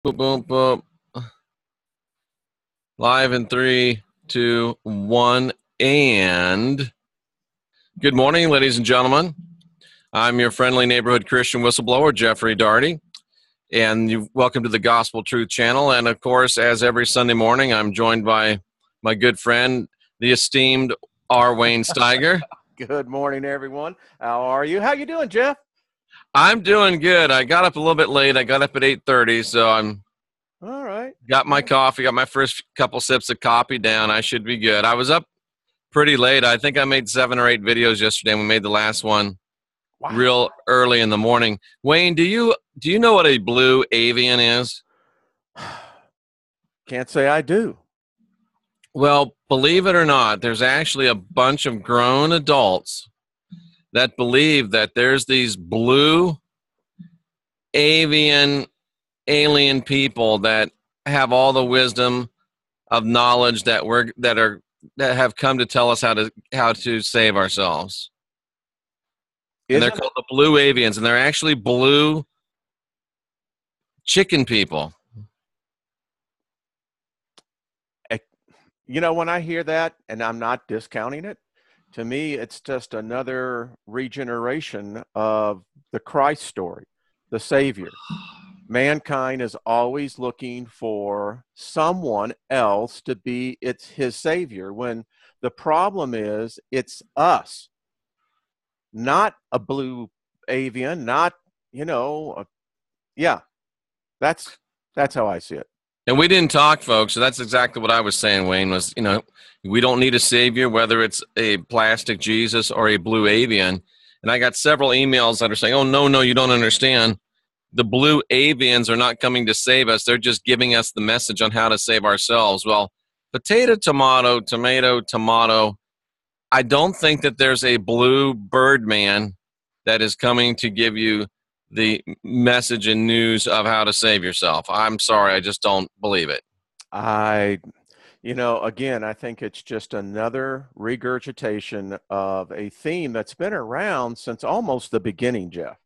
Boop, boop, boop. Live in 3, 2, 1. And good morning, ladies and gentlemen. I'm your friendly neighborhood Christian whistleblower, Jeffrey Daugherty. And welcome to the Gospel Truth Channel. And of course, as every Sunday morning, I'm joined by my good friend, the esteemed R. Wayne Steiger. Good morning, everyone. How are you? How you doing, Jeff? I'm doing good. I got up a little bit late. I got up at 8:30, so I'm all right. Got my coffee, got my first couple sips of coffee down. I should be good. I was up pretty late. I think I made 7 or 8 videos yesterday, and we made the last one real early in the morning. Wayne, do you know what a blue avian is? Can't say I do. Well, believe it or not, there's actually a bunch of grown adults that believe that there's these blue avian alien people that have all the wisdom of knowledge that have come to tell us how to save ourselves. And they're called the blue avians, and they're actually blue chicken people. You know, when I hear that, and I'm not discounting it, to me, it's just another regeneration of the Christ story, the Savior. Mankind is always looking for someone else to be his Savior, when the problem is it's us, not a blue avian, not, that's how I see it. And we didn't talk, folks, so that's exactly what I was saying, Wayne, was, we don't need a Savior, whether it's a plastic Jesus or a blue avian. And I got several emails that are saying, oh, no, you don't understand. The blue avians are not coming to save us. They're just giving us the message on how to save ourselves. Well, potato, tomato, tomato, tomato. I don't think that there's a blue bird man that is coming to give you the message and news of how to save yourself. I'm sorry, I just don't believe it. Again, I think it's just another regurgitation of a theme that's been around since almost the beginning, Jeff.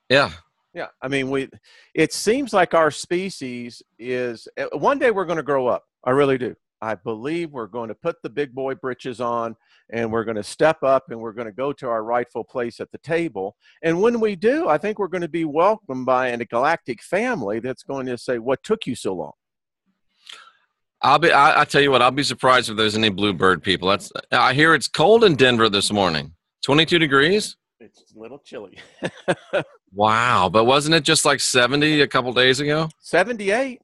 Yeah. Yeah. I mean, it seems like our species is, one day we're going to grow up. I really do. I believe we're going to put the big boy britches on, and we're going to step up, and we're going to go to our rightful place at the table. And when we do, I think we're going to be welcomed by a galactic family that's going to say, what took you so long? I tell you what, I'll be surprised if there's any bluebird people. I hear it's cold in Denver this morning. 22 degrees? It's a little chilly. Wow, but wasn't it just like 70 a couple days ago? 78.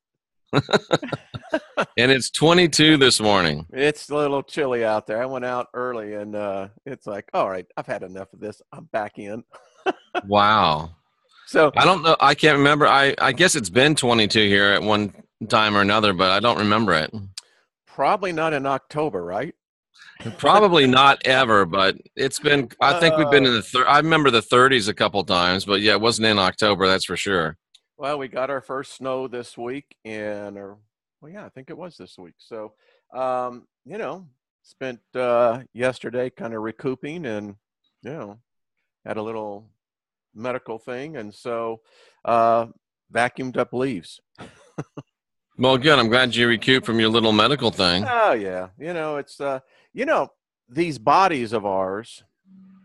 And it's 22 this morning. It's a little chilly out there. I went out early, and it's like, all right, I've had enough of this. I'm back in. Wow. So I don't know. I can't remember. I guess it's been 22 here at one time or another, but I don't remember it. Probably not in October, right? Probably not ever, but it's been, I think we've been in I remember the 30s a couple times, but yeah, it wasn't in October, that's for sure. Well, we got our first snow this week, I think it was this week. So, spent yesterday kind of recouping, and, had a little medical thing. And so vacuumed up leaves. Well, good. I'm glad you recouped from your little medical thing. Oh, yeah. It's, these bodies of ours,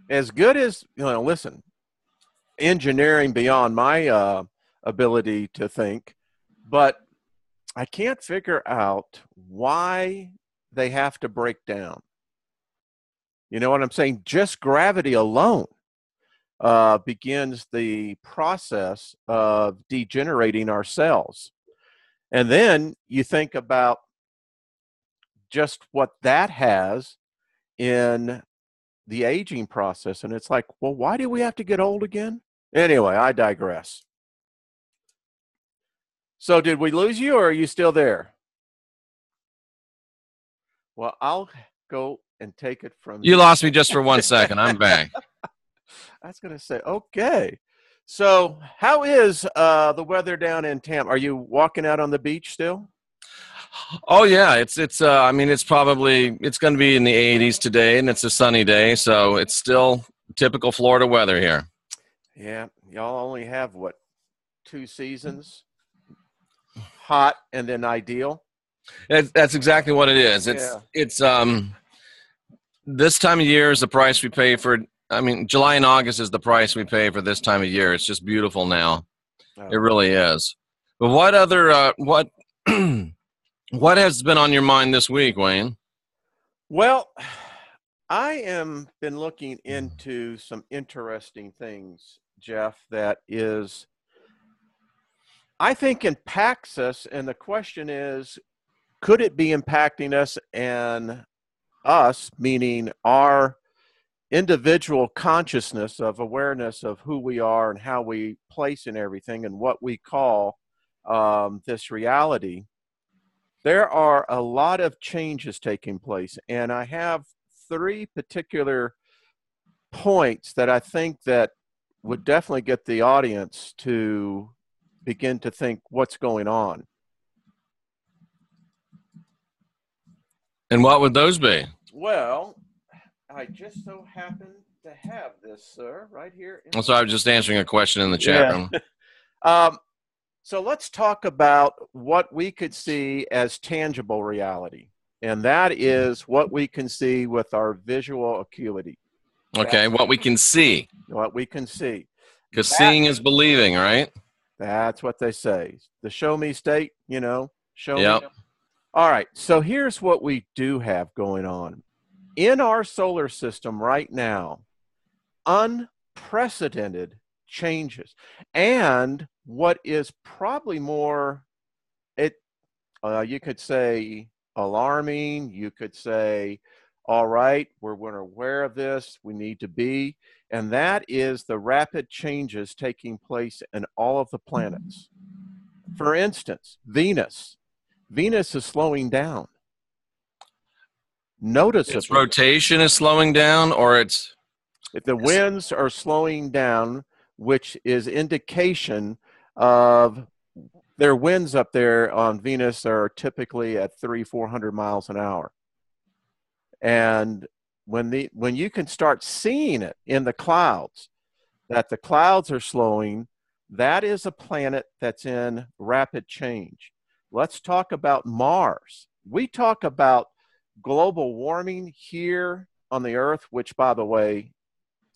as good as, listen, engineering beyond my ability to think, but I can't figure out why they have to break down. You know what I'm saying? Just gravity alone begins the process of degenerating our cells. And then you think about just what that has in the aging process. And it's like, well, why do we have to get old again? Anyway, I digress. So did we lose you, or are you still there? Well, I'll go and take it from you. Lost me just for 1 second. I'm back. I was going to say, okay. So how is the weather down in Tampa? Are you walking out on the beach still? Oh yeah, it's going to be in the 80s today, and it's a sunny day, so it's still typical Florida weather here. Yeah, y'all only have what, 2 seasons? hot and then ideal. That's exactly what it is. Yeah. It's this time of year is the price we pay for. I mean, July and August is the price we pay for this time of year. It's just beautiful now. It Oh. really is. But what other what what has been on your mind this week, Wayne? Well, I am been looking into some interesting things, Jeff, that is, I think, impacts us. And the question is, could it be impacting us, and us, meaning our individual consciousness of awareness of who we are and how we place in everything and what we call this reality? There are a lot of changes taking place, and I have three particular points that I think that would definitely get the audience to begin to think what's going on. And what would those be? Well, I just so happen to have this, sir, right here. So I was just answering a question in the chat room. So let's talk about what we could see as tangible reality, and that is what we can see with our visual acuity. Okay, what we can see. What we can see. Because seeing is believing, right? That's what they say. The show me state, show Yep. me. All right, so here's what we do have going on. In our solar system right now, unprecedented changes. And what is probably more, you could say alarming, you could say, all right, we're aware of this, we need to be, and that is the rapid changes taking place in all of the planets. For instance, Venus is slowing down. Notice its rotation is slowing down, or the winds are slowing down, which is indication of their winds up there on Venus are typically at 300-400 miles an hour. And when you can start seeing it in the clouds, that the clouds are slowing, that is a planet that's in rapid change. Let's talk about Mars. We talk about global warming here on the Earth, which, by the way,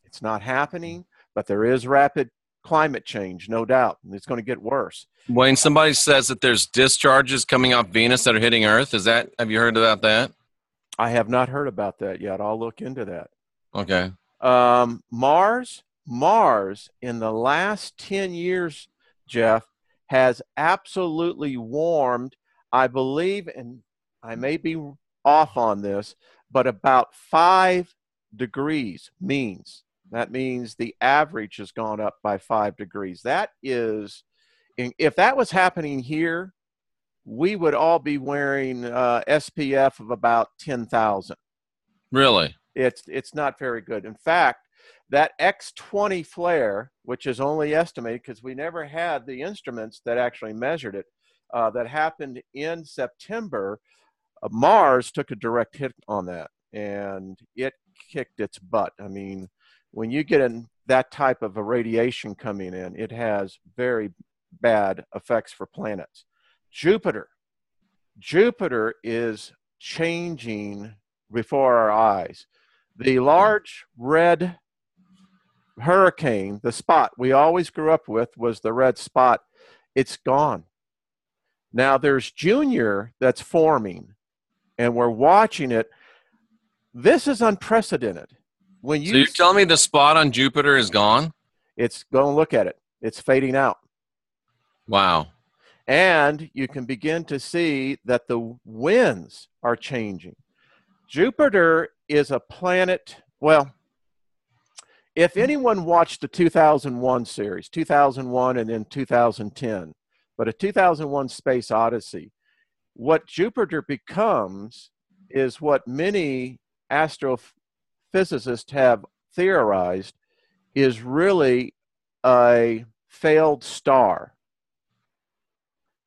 it's not happening, but there is rapid climate change, no doubt. And it's going to get worse. Wayne, somebody says that there's discharges coming off Venus that are hitting Earth. Have you heard about that? I have not heard about that yet. I'll look into that. Okay. Mars in the last 10 years, Jeff, has absolutely warmed, I believe, and I may be off on this, but about 5 degrees means. That means the average has gone up by 5 degrees. That is, if that was happening here, we would all be wearing SPF of about 10,000. Really? It's not very good. In fact, that X20 flare, which is only estimated because we never had the instruments that actually measured it, that happened in September, Mars took a direct hit on that, and it kicked its butt. I mean, when you get in that type of irradiation coming in, it has very bad effects for planets. Jupiter is changing before our eyes. The large red hurricane, the spot we always grew up with was the red spot. It's gone. Now there's Junior that's forming, and we're watching it. This is unprecedented. So you're telling me the spot on Jupiter is gone? Go and look at it. It's fading out. Wow. And you can begin to see that the winds are changing. Jupiter is a planet, well, if anyone watched the 2001 series, 2001 and then 2010, but a 2001 Space Odyssey, what Jupiter becomes is what many astrophysicists have theorized is really a failed star.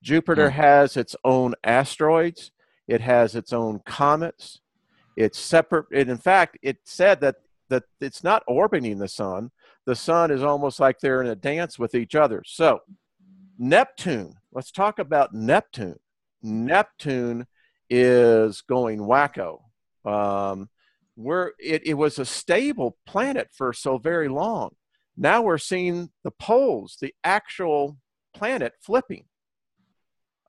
Jupiter has its own asteroids. It has its own comets. It's separate. And in fact, it said that it's not orbiting the sun. The sun is almost like they're in a dance with each other. So Neptune. Let's talk about Neptune. Neptune is going wacko. It was a stable planet for so very long. Now we're seeing the poles, the actual planet flipping.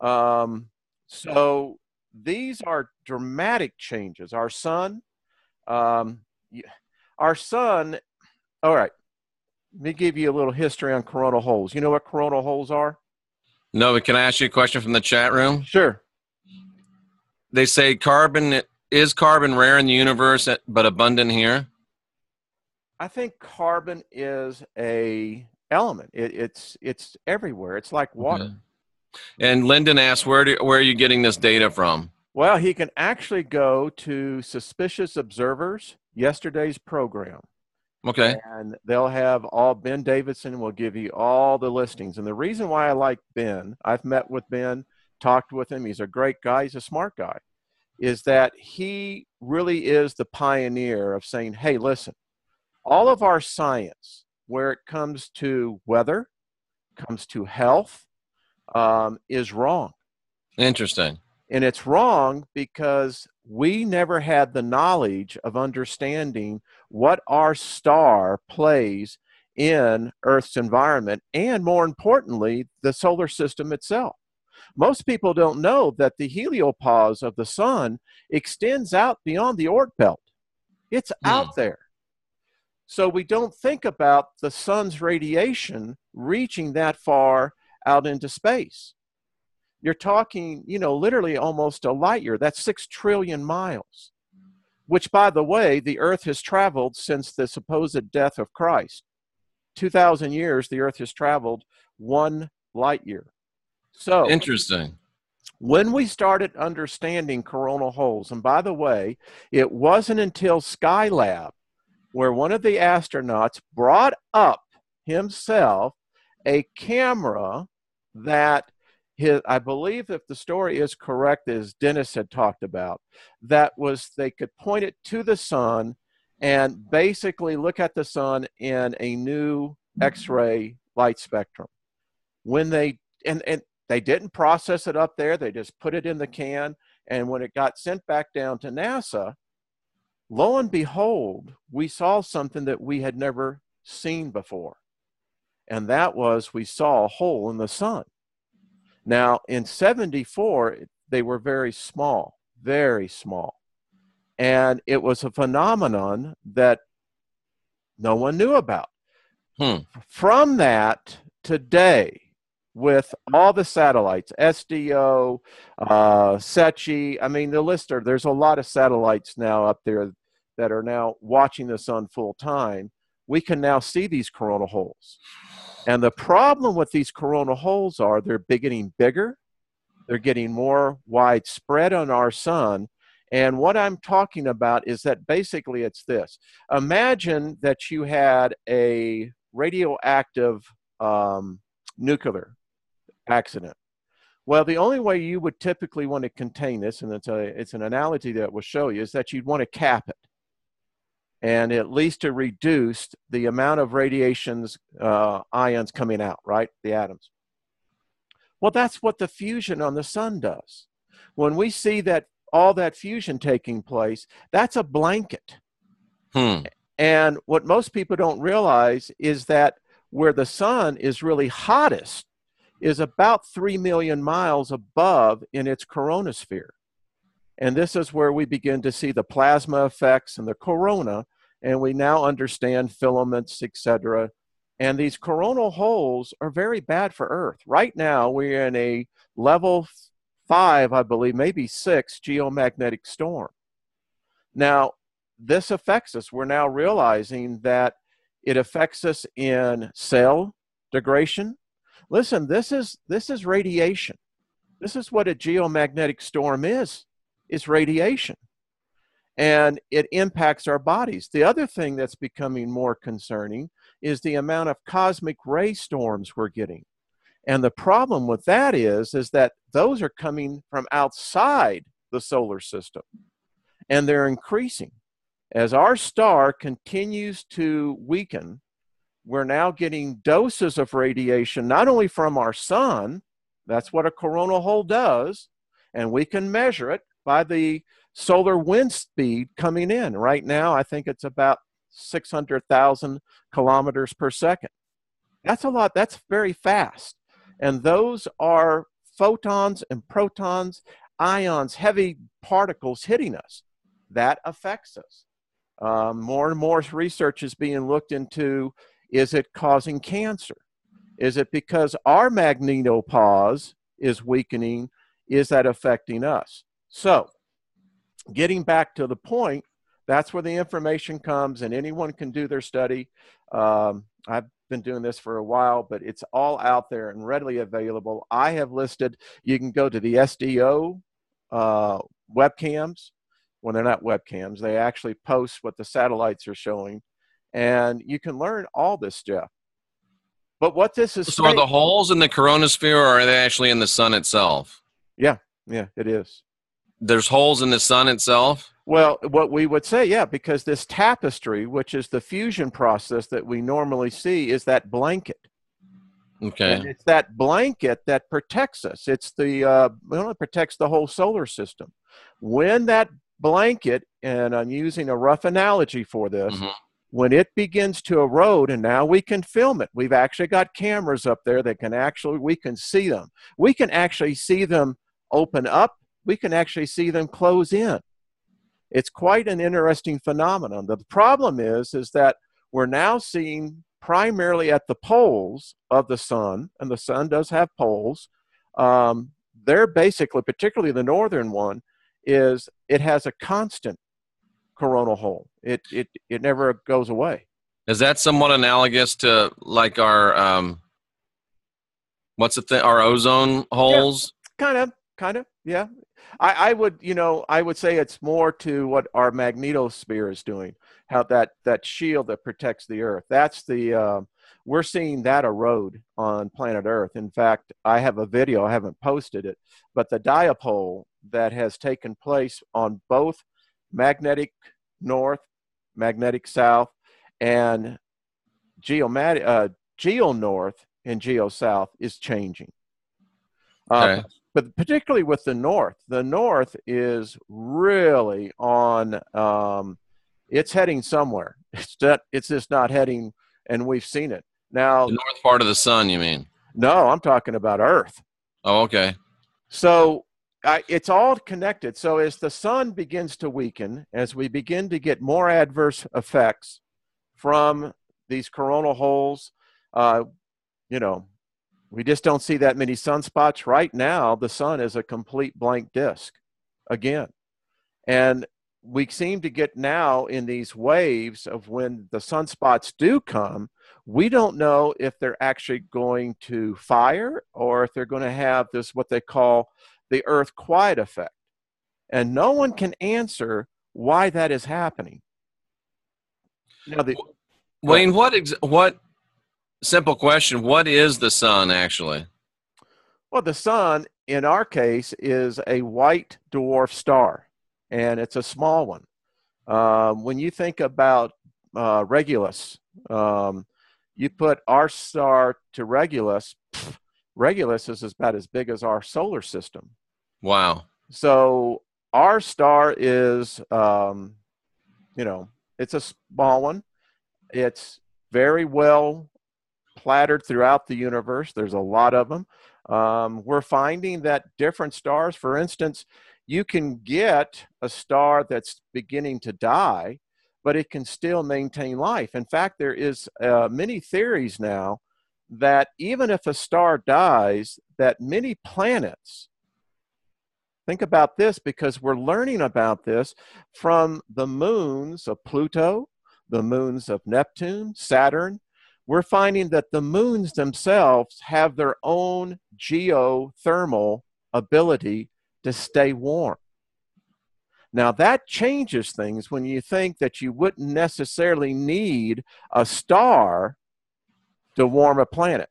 So these are dramatic changes. Um, our sun. All right. Let me give you a little history on coronal holes. You know what coronal holes are? No, but can I ask you a question from the chat room? Sure. They say carbon rare in the universe, but abundant here? I think carbon is a element. It's everywhere. It's like water. Okay. And Lyndon asks, where are you getting this data from? Well, he can actually go to Suspicious Observers, yesterday's program. Okay. And they'll have Ben Davidson will give you all the listings. And the reason why I like Ben, I've met with Ben, talked with him. He's a great guy. He's a smart guy. Is that he really is the pioneer of saying, hey, listen, all of our science, where it comes to weather, comes to health, is wrong. Interesting. And it's wrong because we never had the knowledge of understanding what our star plays in Earth's environment, and more importantly, the solar system itself. Most people don't know that the heliopause of the sun extends out beyond the Oort belt. It's out there. So we don't think about the sun's radiation reaching that far out into space. You're talking, literally almost a light year. That's 6 trillion miles, which, by the way, the Earth has traveled since the supposed death of Christ. 2,000 years, the Earth has traveled 1 light year. So interesting. When we started understanding coronal holes, and by the way, it wasn't until Skylab where one of the astronauts brought up himself a camera that I believe, if the story is correct, as Dennis had talked about, they could point it to the sun and basically look at the sun in a new X-ray light spectrum. When they didn't process it up there, they just put it in the can, and when it got sent back down to NASA, lo and behold, we saw something that we had never seen before. And that was, we saw a hole in the sun. Now, in 74, they were very small. And it was a phenomenon that no one knew about. From that, today, with all the satellites, SDO, SETI, I mean, there's a lot of satellites now up there that are now watching the sun full time. We can now see these coronal holes. And the problem with these coronal holes are they're getting bigger, they're getting more widespread on our sun. And what I'm talking about is that basically it's this. Imagine that you had a radioactive nuclear accident. Well, the only way you would typically want to contain this, and it's an analogy that will show you, is that you'd want to cap it, and at least to reduce the amount of radiations, ions coming out, right? The atoms. Well, that's what the fusion on the sun does. When we see that all that fusion taking place, that's a blanket. And what most people don't realize is that where the sun is really hottest is about 3 million miles above in its coronosphere. And this is where we begin to see the plasma effects and the corona, and we now understand filaments, etc. And these coronal holes are very bad for Earth. Right now, we're in a level 5, I believe, maybe 6 geomagnetic storm. Now, this affects us. We're now realizing that it affects us in cell degradation. Listen, this is radiation. This is what a geomagnetic storm is radiation. And it impacts our bodies. The other thing that's becoming more concerning is the amount of cosmic ray storms we're getting. And the problem with that is that those are coming from outside the solar system, and they're increasing. As our star continues to weaken, we're now getting doses of radiation, not only from our sun, that's what a coronal hole does, and we can measure it by the solar wind speed coming in. Right now, I think it's about 600,000 kilometers per second. That's a lot. That's very fast. And those are photons and protons, ions, heavy particles hitting us. That affects us. More and more research is being looked into. Is it causing cancer? Is it because our magnetopause is weakening? Is that affecting us? So, getting back to the point, that's where the information comes, and anyone can do their study. I've been doing this for a while, but it's all out there and readily available. I have listed, you can go to the SDO webcams. When they're not webcams, they actually post what the satellites are showing, and you can learn all this stuff. But what this is So are the holes in the coronosphere, or are they actually in the sun itself? Yeah, it is. There's holes in the sun itself? Well, what we would say, yeah, because this tapestry, which is the fusion process that we normally see, is that blanket. Okay. And it's that blanket that protects us. It's the, it protects the whole solar system. When that blanket, and I'm using a rough analogy for this, when it begins to erode, and now we can film it. We've actually got cameras up there that can actually, we can see them. We can actually see them open up. We can actually see them close in. It's quite an interesting phenomenon. The problem is that we're now seeing primarily at the poles of the sun, and the sun does have poles. They're basically, particularly the northern one, is it has a constant coronal hole. It never goes away. Is that somewhat analogous to like our what's the thing? Our ozone holes? Yeah, kind of, yeah. I would say it's more to what our magnetosphere is doing. How that shield that protects the Earth. That's the we're seeing that erode on planet Earth. In fact, I have a video. I haven't posted it, but the dipole that has taken place on both magnetic north, magnetic south, and geo north and geo south is changing. Okay. But particularly with the north is really on, it's heading somewhere. It's just not heading, and we've seen it. Now, The north part of the sun, you mean? no, I'm talking about Earth. Oh, okay. So it's all connected. So as the sun begins to weaken, as we begin to get more adverse effects from these coronal holes, we just don't see that many sunspots. Right now, the sun is a complete blank disk again. And we seem to get now in these waves of when the sunspots do come, we don't know if they're actually going to fire or if they're going to have this, what they call the Earth quiet effect. And no one can answer why that is happening. Now, Wayne, what simple question, what is the sun actually? Well, the sun, in our case, is a white dwarf star, and it's a small one. When you think about Regulus, you put our star to Regulus, Regulus is about as big as our solar system. Wow. So our star is, it's a small one. It's very well plattered throughout the universe. There's a lot of them. We're finding that different stars, for instance, you can get a star that's beginning to die, but it can still maintain life. In fact, there is many theories now that even if a star dies, that many planets, think about this because we're learning about this from the moons of Pluto, the moons of Neptune, Saturn. We're finding that the moons themselves have their own geothermal ability to stay warm. Now that changes things when you think that you wouldn't necessarily need a star to warm a planet.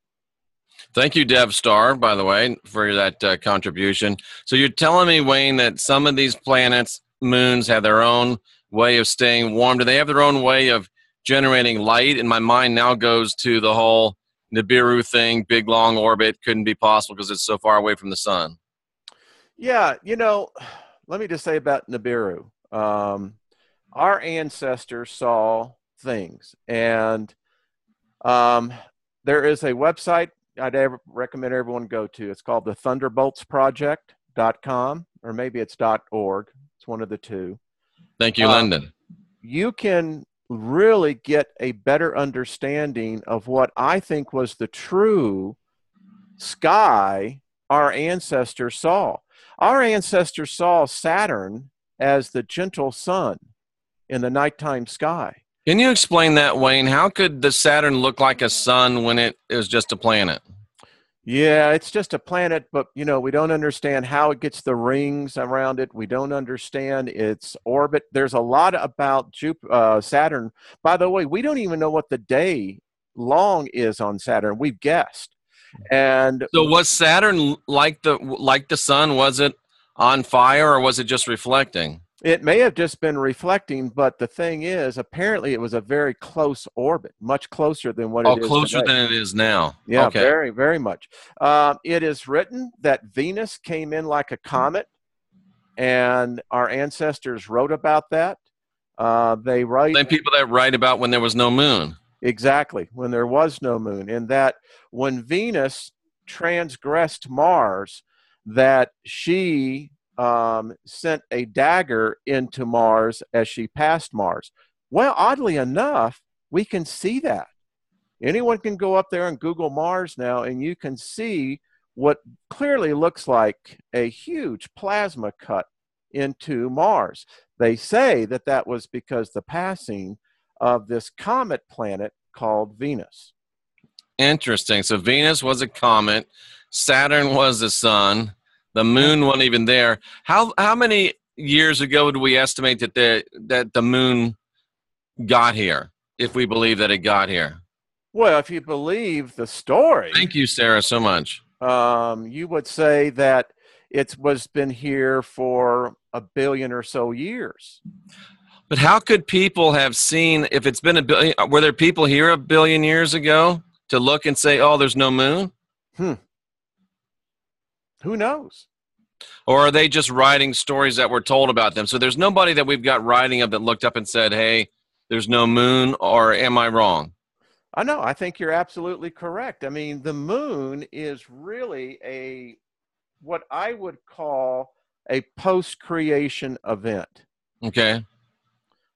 Thank you, Dev Star, by the way, for that contribution. So you're telling me, Wayne, that some of these planets, moons, have their own way of staying warm. Do they have their own way of generating light, and my mind now goes to the whole Nibiru thing, big long orbit, couldn't be possible because it's so far away from the sun. Yeah, let me just say about Nibiru. Our ancestors saw things, and there is a website I'd recommend everyone go to. It's called the thunderboltsproject.com, or maybe it's .org. It's one of the two. Thank you, Lyndon. You can really get a better understanding of what I think was the true sky our ancestors saw. Our ancestors saw Saturn as the gentle sun in the nighttime sky. Can you explain that, Wayne? How could the Saturn look like a sun when it was just a planet? Yeah, it's just a planet, but we don't understand how it gets the rings around it. We don't understand its orbit. There's a lot about Saturn. By the way, we don't even know what the day long is on Saturn. We've guessed. And so was Saturn like the sun? Was it on fire, or was it just reflecting? It may have just been reflecting, but the thing is, apparently it was a very close orbit, much closer than what it is closer today. than it is now. Yeah, okay. Very, very much. It is written that Venus came in like a comet, and our ancestors wrote about that. They write... Same people that write about when there was no moon. Exactly, when there was no moon. And that when Venus transgressed Mars, that she sent a dagger into Mars as she passed Mars. Well, oddly enough, we can see that. Anyone can go up there and Google Mars now, and you can see what clearly looks like a huge plasma cut into Mars. They say that that was because the passing of this comet planet called Venus. Interesting. So Venus was a comet, Saturn was the sun, the moon wasn't even there. How many years ago do we estimate that the moon got here, if we believe that it got here? Well, if you believe the story... Thank you, Sarah, so much. You would say that it was been here for 1 billion or so years. But how could people have seen, if it's been 1 billion, were there people here 1 billion years ago to look and say, oh, there's no moon? Who knows? Or are they just writing stories that were told about them? So there's nobody that we've got writing of that looked up and said, hey, there's no moon, or am I wrong? I know. I think you're absolutely correct. I mean, the moon is really what I would call a post-creation event. Okay.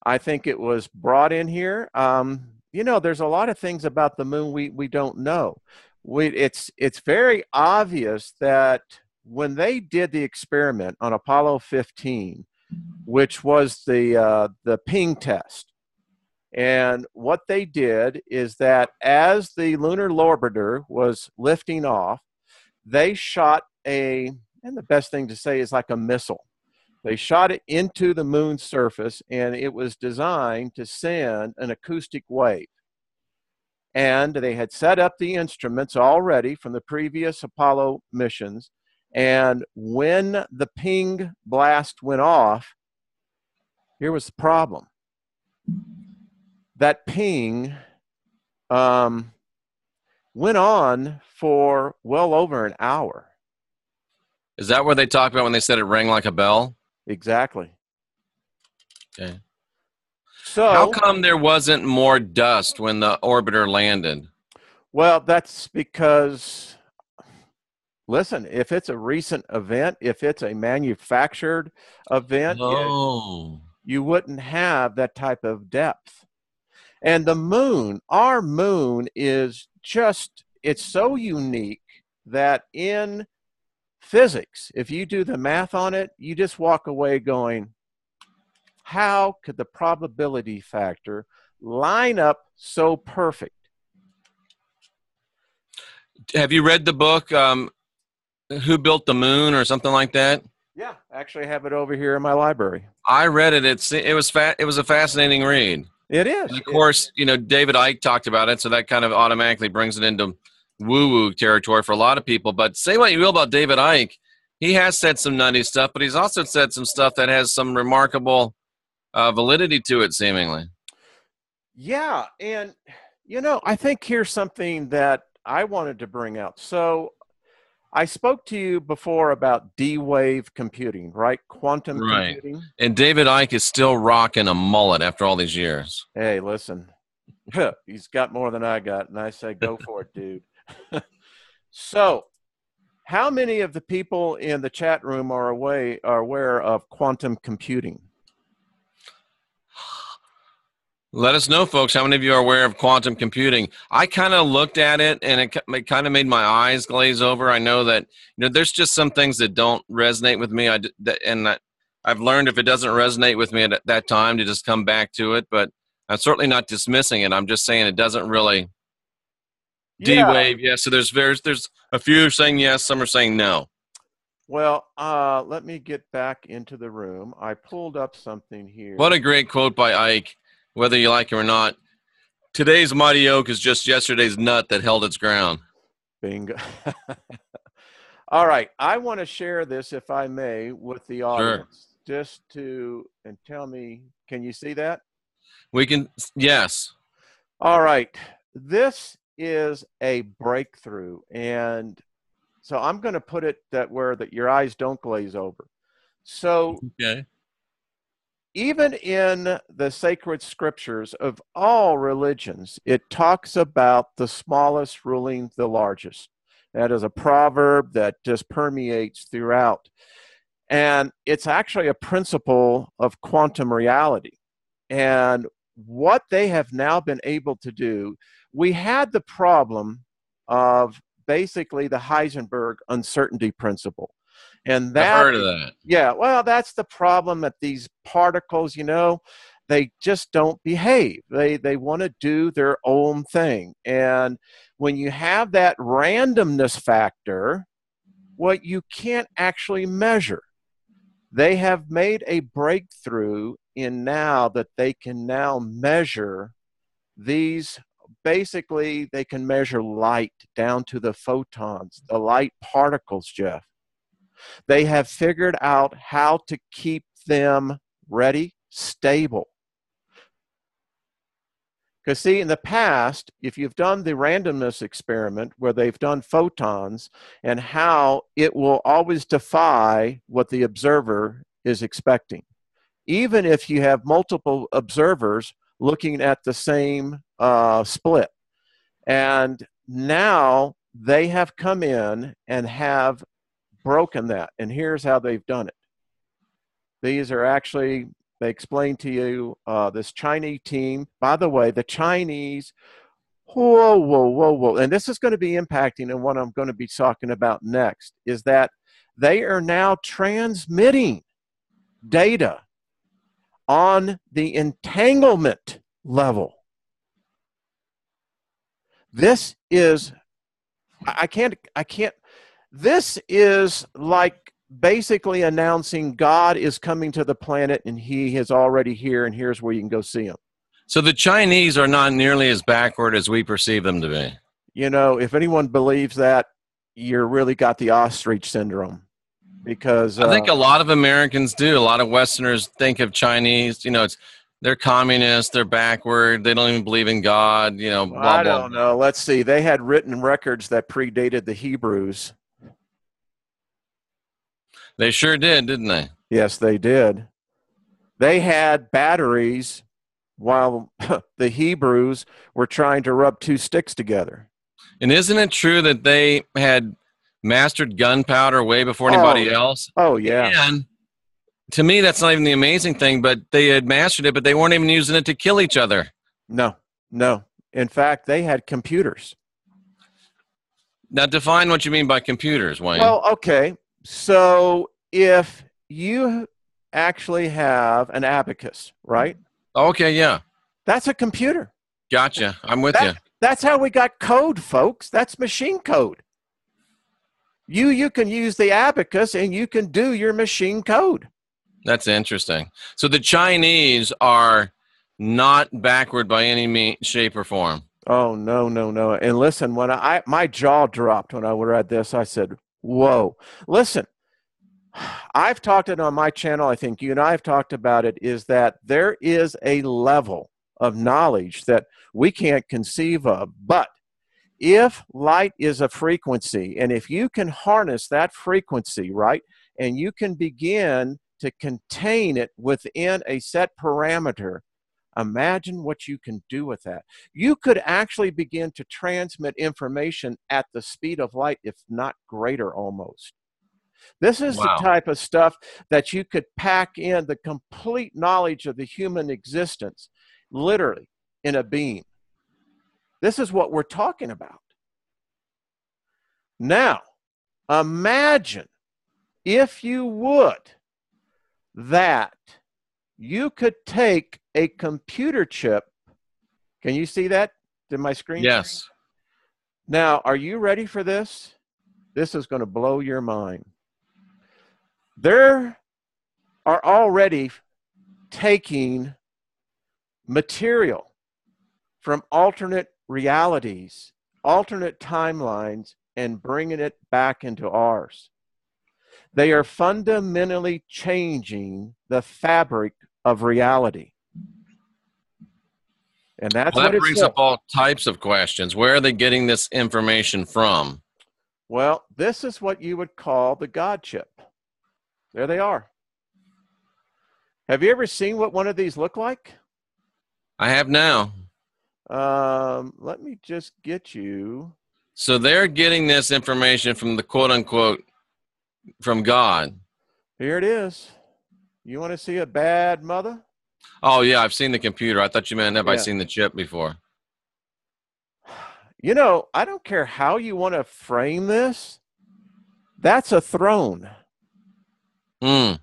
I think it was brought in here. There's a lot of things about the moon we don't know. It's very obvious that when they did the experiment on Apollo 15, which was the ping test, and what they did is that as the lunar orbiter was lifting off, they shot and the best thing to say is like a missile. They shot it into the moon's surface, and it was designed to send an acoustic wave. And they had set up the instruments already from the previous Apollo missions. And when the ping blast went off, here was the problem. That ping went on for well over an hour. Is that what they talked about when they said it rang like a bell? Exactly. Okay. So how come there wasn't more dust when the orbiter landed? Well, that's because, listen, if it's a recent event, if it's a manufactured event, you wouldn't have that type of depth. And the moon, our moon is it's so unique that in physics, if you do the math on it, you just walk away going, how could the probability factor line up so perfect? Have you read the book, Who Built the Moon, or something like that? Yeah, actually I have it over here in my library. I read it. It was a fascinating read. It is. And of course, David Icke talked about it, so that kind of automatically brings it into woo-woo territory for a lot of people. But say what you will about David Icke, he has said some nutty stuff, but he's also said some stuff that has some remarkable validity to it, seemingly. Yeah, and I think here's something that I wanted to bring out. So I spoke to you before about D-wave computing, right? Quantum Right. computing. And David Icke is still rocking a mullet after all these years. Hey, listen, he's got more than I got, and I say, go for it, dude. So, how many of the people in the chat room are aware of quantum computing? Let us know, folks, how many of you are aware of quantum computing? I kind of looked at it, and it kind of made my eyes glaze over. I know that there's just some things that don't resonate with me. I've learned if it doesn't resonate with me at that time to just come back to it. But I'm certainly not dismissing it. I'm just saying it doesn't really Yeah. D-wave. Yeah, so there's a few saying yes, some are saying no. Well, let me get back into the room. I pulled up something What here. a great quote by Ike, whether you like it or not. Today's mighty oak is just yesterday's nut that held its ground. Bingo. All right. I want to share this, if I may, with the Sure. audience, and tell me, can you see that? We can, yes. All right. This is a breakthrough. And so I'm going to put it that your eyes don't glaze over. So Okay. even in the sacred scriptures of all religions, it talks about the smallest ruling the largest. That is a proverb that just permeates throughout. And it's actually a principle of quantum reality. And what they have now been able to do, we had the problem of basically the Heisenberg uncertainty principle. And I've that, heard of that. yeah, well, that's the problem that these particles, they just don't behave. They want to do their own thing. And when you have that randomness factor, what you can't actually measure. They have made a breakthrough in now that they can now measure these. Basically, they can measure light down to the photons, the light particles, Jeff. They have figured out how to keep them ready, stable. Because, see, in the past, if you've done the randomness experiment where they've done photons and how it will always defy what the observer is expecting, even if you have multiple observers looking at the same split. And now they have come in and have broken that. And here's how they've done it. These are actually, they explain to you this Chinese team. By the way, the Chinese, whoa, whoa, whoa, whoa. And this is going to be impacting and what I'm going to be talking about next is that they are now transmitting data on the entanglement level. This is, I can't, this is like basically announcing God is coming to the planet and he is already here and here's where you can go see him. So the Chinese are not nearly as backward as we perceive them to be. If anyone believes that, you're really got the ostrich syndrome. Because I think a lot of Americans do. A lot of Westerners think of Chinese, they're communists, they're backward, they don't even believe in God, blah, I blah, don't blah. know. Let's see. They had written records that predated the Hebrews. They sure did, didn't they? Yes, they did. They had batteries while the Hebrews were trying to rub two sticks together. And isn't it true that they had mastered gunpowder way before anybody else? Oh, yeah. And to me, that's not even the amazing thing, but they had mastered it, but they weren't even using it to kill each other. No. In fact, they had computers. Now, define what you mean by computers, Wayne. Well, okay. So if you actually have an abacus, right? Okay, yeah. That's a computer. Gotcha. I'm with you. That's how we got code, folks. That's machine code. You can use the abacus and you can do your machine code. That's interesting. So the Chinese are not backward by any shape or form. Oh, no. And listen, when my jaw dropped when I read this, I said, whoa. Listen, I've talked it on my channel. I think you and I have talked about it, is that there is a level of knowledge that we can't conceive of. But if light is a frequency, and if you can harness that frequency, right, and you can begin to contain it within a set parameter, imagine what you can do with that. You could actually begin to transmit information at the speed of light, if not greater almost. This is the Wow. type of stuff that you could pack in the complete knowledge of the human existence, literally, in a beam. This is what we're talking about. Now, imagine, if you would, that you could take a computer chip. Can you see that? Did my screen? Yes. Now, are you ready for this? This is going to blow your mind. There are already taking material from alternate realities, alternate timelines, and bringing it back into ours. They are fundamentally changing the fabric of reality. And that's Well, what that it brings says. up all types of questions. Where are they getting this information from? Well, this is what you would call the God chip. There they are. Have you ever seen what one of these look like? I have now. Let me just get you. So they're getting this information from the quote unquote from God. Here it is. You want to see a bad mother? Oh yeah, I've seen the computer. I thought you meant have I Yeah. seen the chip before? You know, I don't care how you want to frame this. That's a throne. Mm.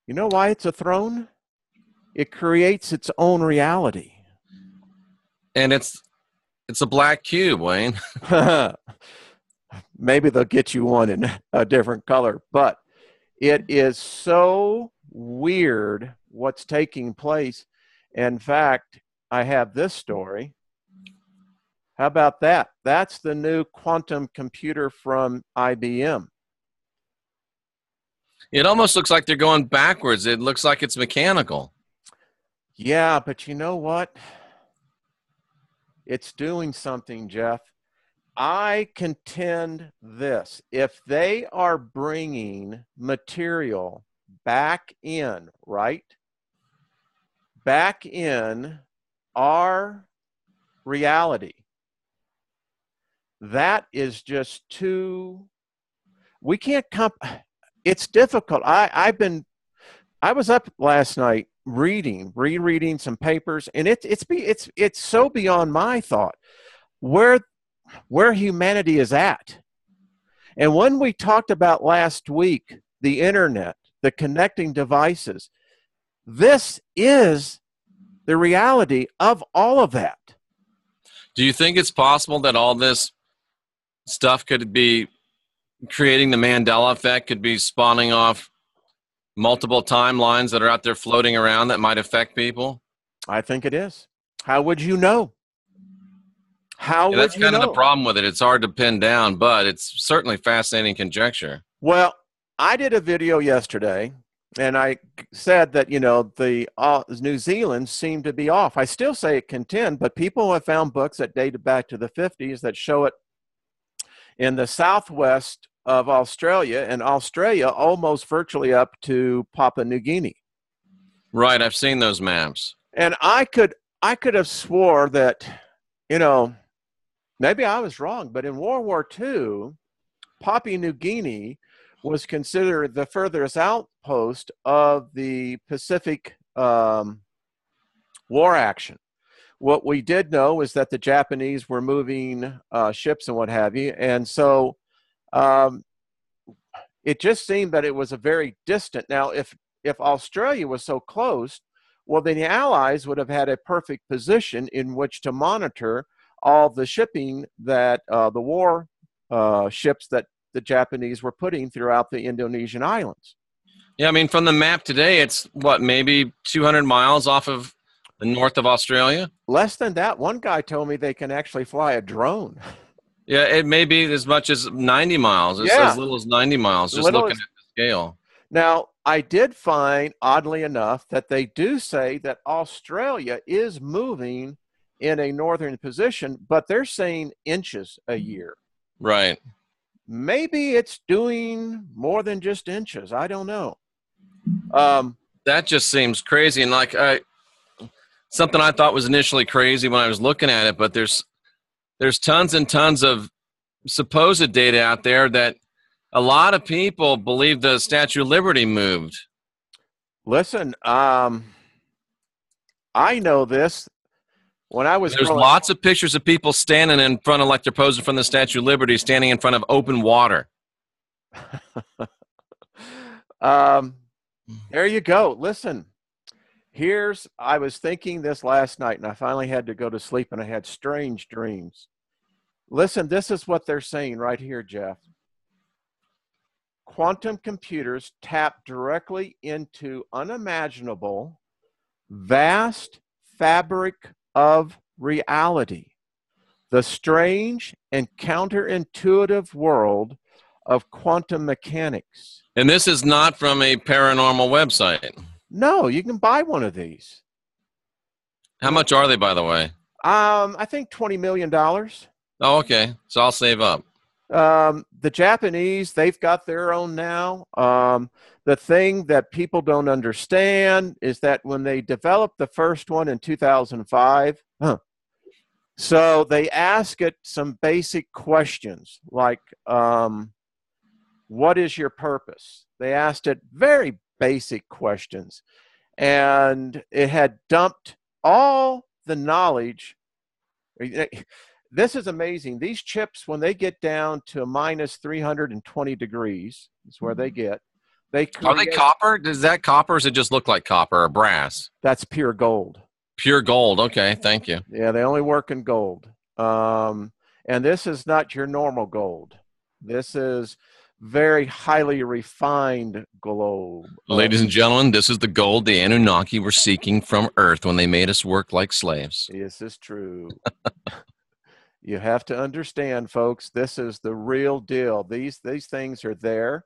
You know why it's a throne? It creates its own reality. And it's a black cube, Wayne. Maybe they'll get you one in a different color, but it is so weird what's taking place. In fact, I have this story. How about that? That's the new quantum computer from IBM. It almost looks like they're going backwards. It looks like it's mechanical. Yeah, but you know what? It's doing something, Jeff. I contend this. If they are bringing material back in, right? Back in our reality, that is just too, we can't it's difficult. I was up last night rereading some papers, and it's so beyond my thought where humanity is at. And when we talked about last week, the internet, the connecting devices, this is the reality of all of that. Do you think it's possible that all this stuff could be creating the Mandela effect, could be spawning off multiple timelines that are out there floating around that might affect people? I think it is. How would you know? How would That's you kind know? of the problem with it. It's hard to pin down, but it's certainly fascinating conjecture. Well, I did a video yesterday, and I said that, you know, the New Zealand seemed to be off. I still say it contend, but people have found books that dated back to the 50s that show it in the southwest of Australia, and Australia almost virtually up to Papua New Guinea. Right, I've seen those maps. And I could have swore that, you know, maybe I was wrong, but in World War II, Papua New Guinea was considered the furthest outpost of the Pacific war action. What we did know is that the Japanese were moving ships and what have you. And so it just seemed that it was a very distant. Now, if Australia was so close, well, then the Allies would have had a perfect position in which to monitor all the shipping that the war ships that the Japanese were putting throughout the Indonesian islands. Yeah, I mean, from the map today, it's what, maybe 200 miles off of the north of Australia? Less than that. One guy told me they can actually fly a drone. Yeah, it may be as much as 90 miles. It's Yeah. as little as 90 miles, just looking at the scale. Now, I did find, oddly enough, that they do say that Australia is moving in a northern position, but they're saying inches a year. Right. Maybe it's doing more than just inches. I don't know. That just seems crazy. And like something I thought was initially crazy when I was looking at it, but there's tons and tons of supposed data out there that a lot of people believe the Statue of Liberty moved. Listen, I know this. When I was There's lots of pictures of people standing in front of, like they're posing from the Statue of Liberty, standing in front of open water. There you go. Listen, I was thinking this last night, and I finally had to go to sleep, and I had strange dreams. Listen, this is what they're saying right here, Jeff. Quantum computers tap directly into unimaginable, vast fabric of reality, the strange and counterintuitive world of quantum mechanics. And this is not from a paranormal website. No, you can buy one of these. How much are they, by the way? I think $20 million. Oh, okay. So I'll save up. The Japanese, they've got their own now. The thing that people don't understand is that when they developed the first one in 2005, so they ask it some basic questions like, what is your purpose? They asked it very basic questions, and it had dumped all the knowledge. This is amazing. These chips, when they get down to minus 320 degrees, is where they get. Are they copper? Does that copper, or does it just look like copper or brass? That's pure gold. Pure gold. Okay, thank you. Yeah, they only work in gold. And this is not your normal gold. This is very highly refined gold. Ladies and gentlemen, this is the gold the Anunnaki were seeking from Earth when they made us work like slaves. This is true. You have to understand, folks, this is the real deal. These things are there.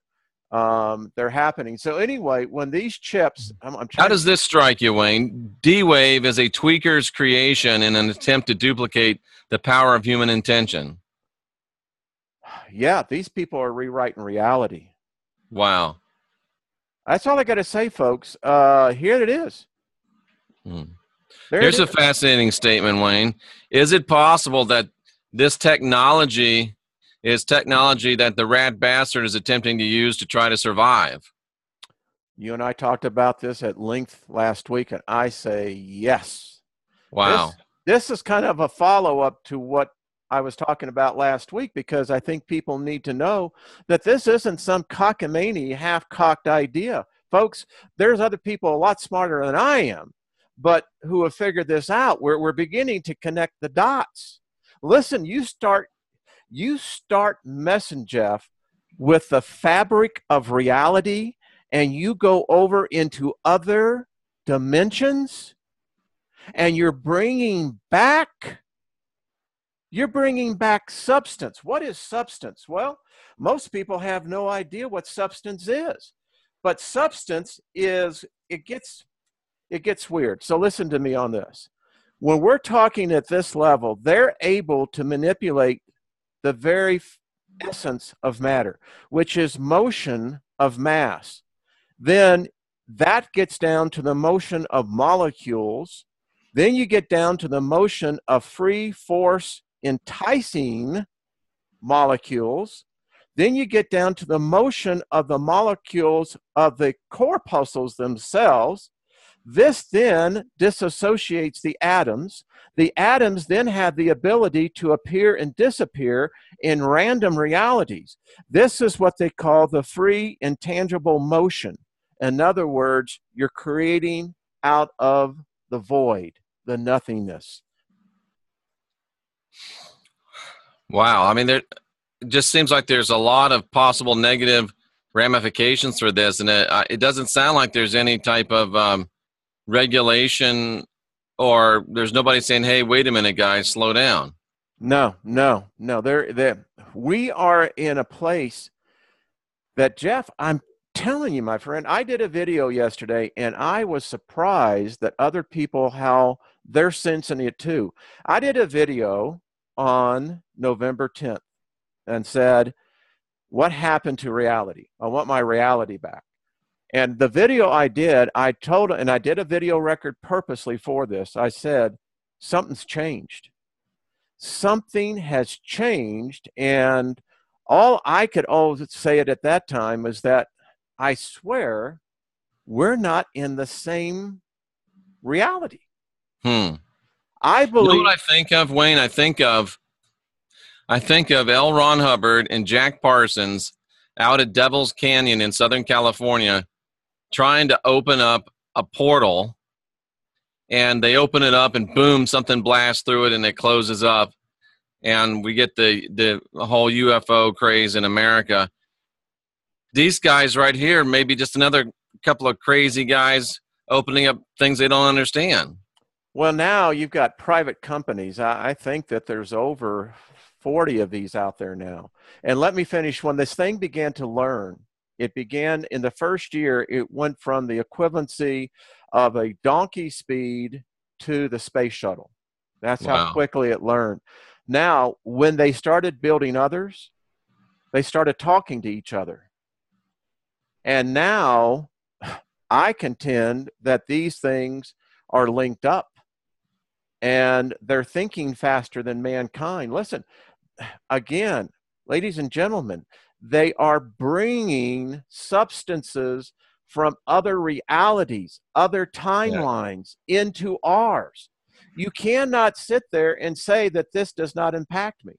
They're happening. So anyway, when these chips, how does this strike you, Wayne? D-Wave is a tweaker's creation in an attempt to duplicate the power of human intention. Yeah, these people are rewriting reality. Wow. That's all I got to say, folks. Here it is. Here's a fascinating statement, Wayne. Is it possible that this technology is technology that the rat bastard is attempting to use to try to survive? You and I talked about this at length last week, and I say yes. Wow. This is kind of a follow-up to what I was talking about last week, because I think people need to know that this isn't some cockamamie, half-cocked idea. Folks, there's other people a lot smarter than I am, but who have figured this out. We're beginning to connect the dots. Listen, you start messing, Jeff, with the fabric of reality, and you go over into other dimensions, and you're bringing back substance. What is substance? Well, most people have no idea what substance is, but substance is, it gets weird. So listen to me on this. When we're talking at this level, they're able to manipulate the very essence of matter, which is motion of mass. Then that gets down to the motion of molecules. Then you get down to the motion of free force enticing molecules. Then you get down to the motion of the molecules of the corpuscles themselves. This then disassociates the atoms. The atoms then have the ability to appear and disappear in random realities. This is what they call the free intangible motion. In other words, you're creating out of the void, the nothingness. Wow. I mean, it just seems like there's a lot of possible negative ramifications for this, and it doesn't sound like there's any type of regulation, or there's nobody saying, hey, wait a minute, guys, slow down. No. We are in a place that, Jeff, I'm telling you, my friend, I did a video yesterday and I was surprised that other people, how they're sensing it too. I did a video on November 10th and said, what happened to reality? I want my reality back. And the video I did, I told, and I did a video record purposely for this. I said, something's changed. Something has changed. And all I could always say it at that time was that I swear we're not in the same reality. Hmm. I You know what believe, I think of, Wayne? I think of L. Ron Hubbard and Jack Parsons out at Devil's Canyon in Southern California trying to open up a portal, and they open it up and boom, something blasts through it and it closes up, and we get the whole UFO craze in America. These guys right here, maybe just another couple of crazy guys opening up things they don't understand. well, now you've got private companies. I think that there's over 40 of these out there now. And let me finish. When this thing began to learn, it began in the first year, it went from the equivalency of a donkey speed to the space shuttle. That's how Wow. quickly it learned. Now, when they started building others, they started talking to each other. And now I contend that these things are linked up and they're thinking faster than mankind. Listen, again, ladies and gentlemen, they are bringing substances from other realities, other Yeah. timelines into ours. You cannot sit there and say that this does not impact me.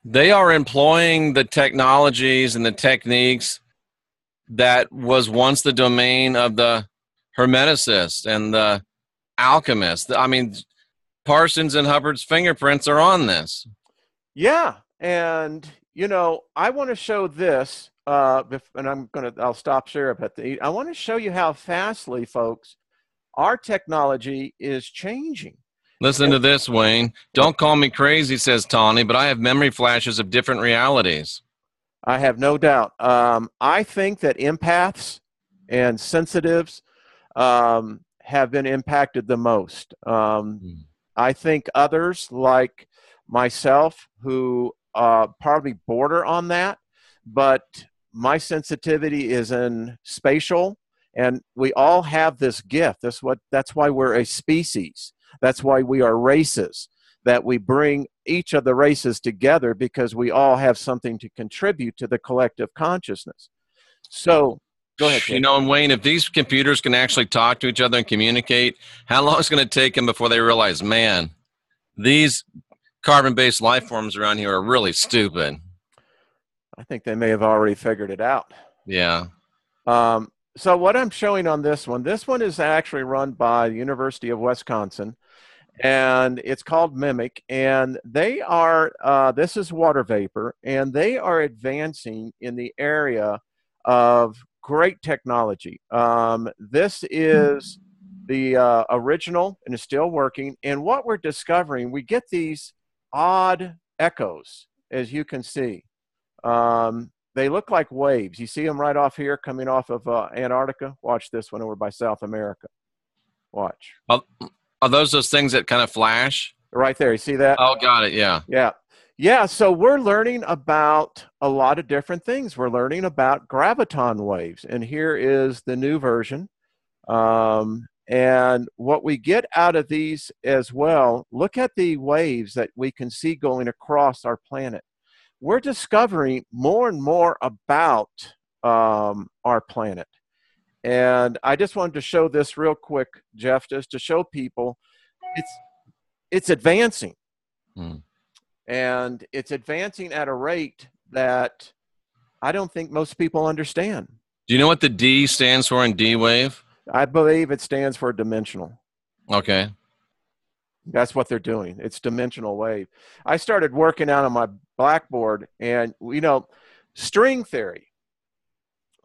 They are employing the technologies and the techniques that was once the domain of the Hermeticists and the alchemists. I mean, Parsons and Hubbard's fingerprints are on this. Yeah, and I want to show this, and I'll stop share at the. I want to show you how fastly, folks, our technology is changing. Listen And to this, Wayne. Don't call me crazy, says Tawny, but I have memory flashes of different realities. I have no doubt. I think that empaths and sensitives have been impacted the most. I think others like myself who probably border on that, but my sensitivity is in spatial, and we all have this gift. That's why we're a species. That's why we are races. That we bring each of the races together because we all have something to contribute to the collective consciousness. So, go ahead, You Ted. know, and Wayne, if these computers can actually talk to each other and communicate, how long is it going to take them before they realize, man, these carbon-based life forms around here are really stupid? I think they may have already figured it out. Yeah. So what I'm showing on this one is actually run by the University of Wisconsin, and it's called Mimic, and they are, this is water vapor, and they are advancing in the area of great technology. This is the original and is still working, and what we're discovering, we get these odd echoes, as you can see. They look like waves. You see them right off here coming off of Antarctica. Watch this one over by South America. Watch. Are, are those things that kind of flash? Right there. You see that? Oh, got it. Yeah. Yeah. Yeah. So we're learning about a lot of different things. We're learning about graviton waves. And here is the new version. And what we get out of these as well, look at the waves that we can see going across our planet. We're discovering more and more about our planet. And I just wanted to show this real quick, Jeff, just to show people it's advancing. Hmm. And it's advancing at a rate that I don't think most people understand. Do you know what the D stands for in D wave? I believe it stands for dimensional. Okay. That's what they're doing. It's dimensional wave. I started working out on my blackboard, and string theory.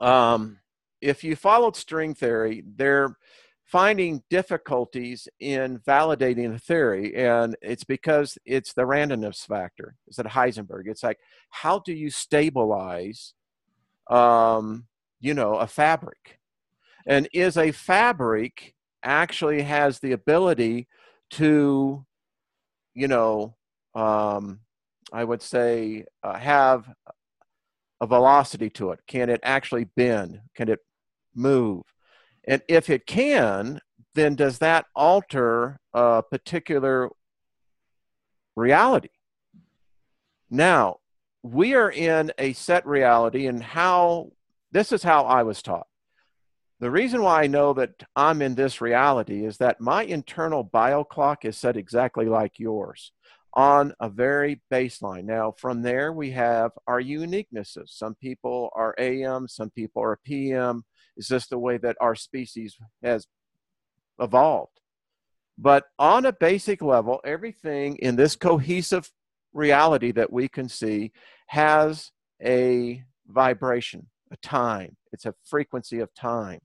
If you followed string theory, they're finding difficulties in validating the theory, and it's because it's the randomness factor. It's at Heisenberg. It's like, how do you stabilize a fabric? And is a fabric actually has the ability to, you know, I would say, have a velocity to it? Can it actually bend? Can it move? And if it can, then does that alter a particular reality? Now, we are in a set reality, and this is how I was taught. The reason why I know that I'm in this reality is that my internal bio clock is set exactly like yours on a very baseline. Now, from there, we have our uniquenesses. Some people are AM, some people are PM. It's just the way that our species has evolved. But on a basic level, everything in this cohesive reality that we can see has a vibration, a time. It's a frequency of time.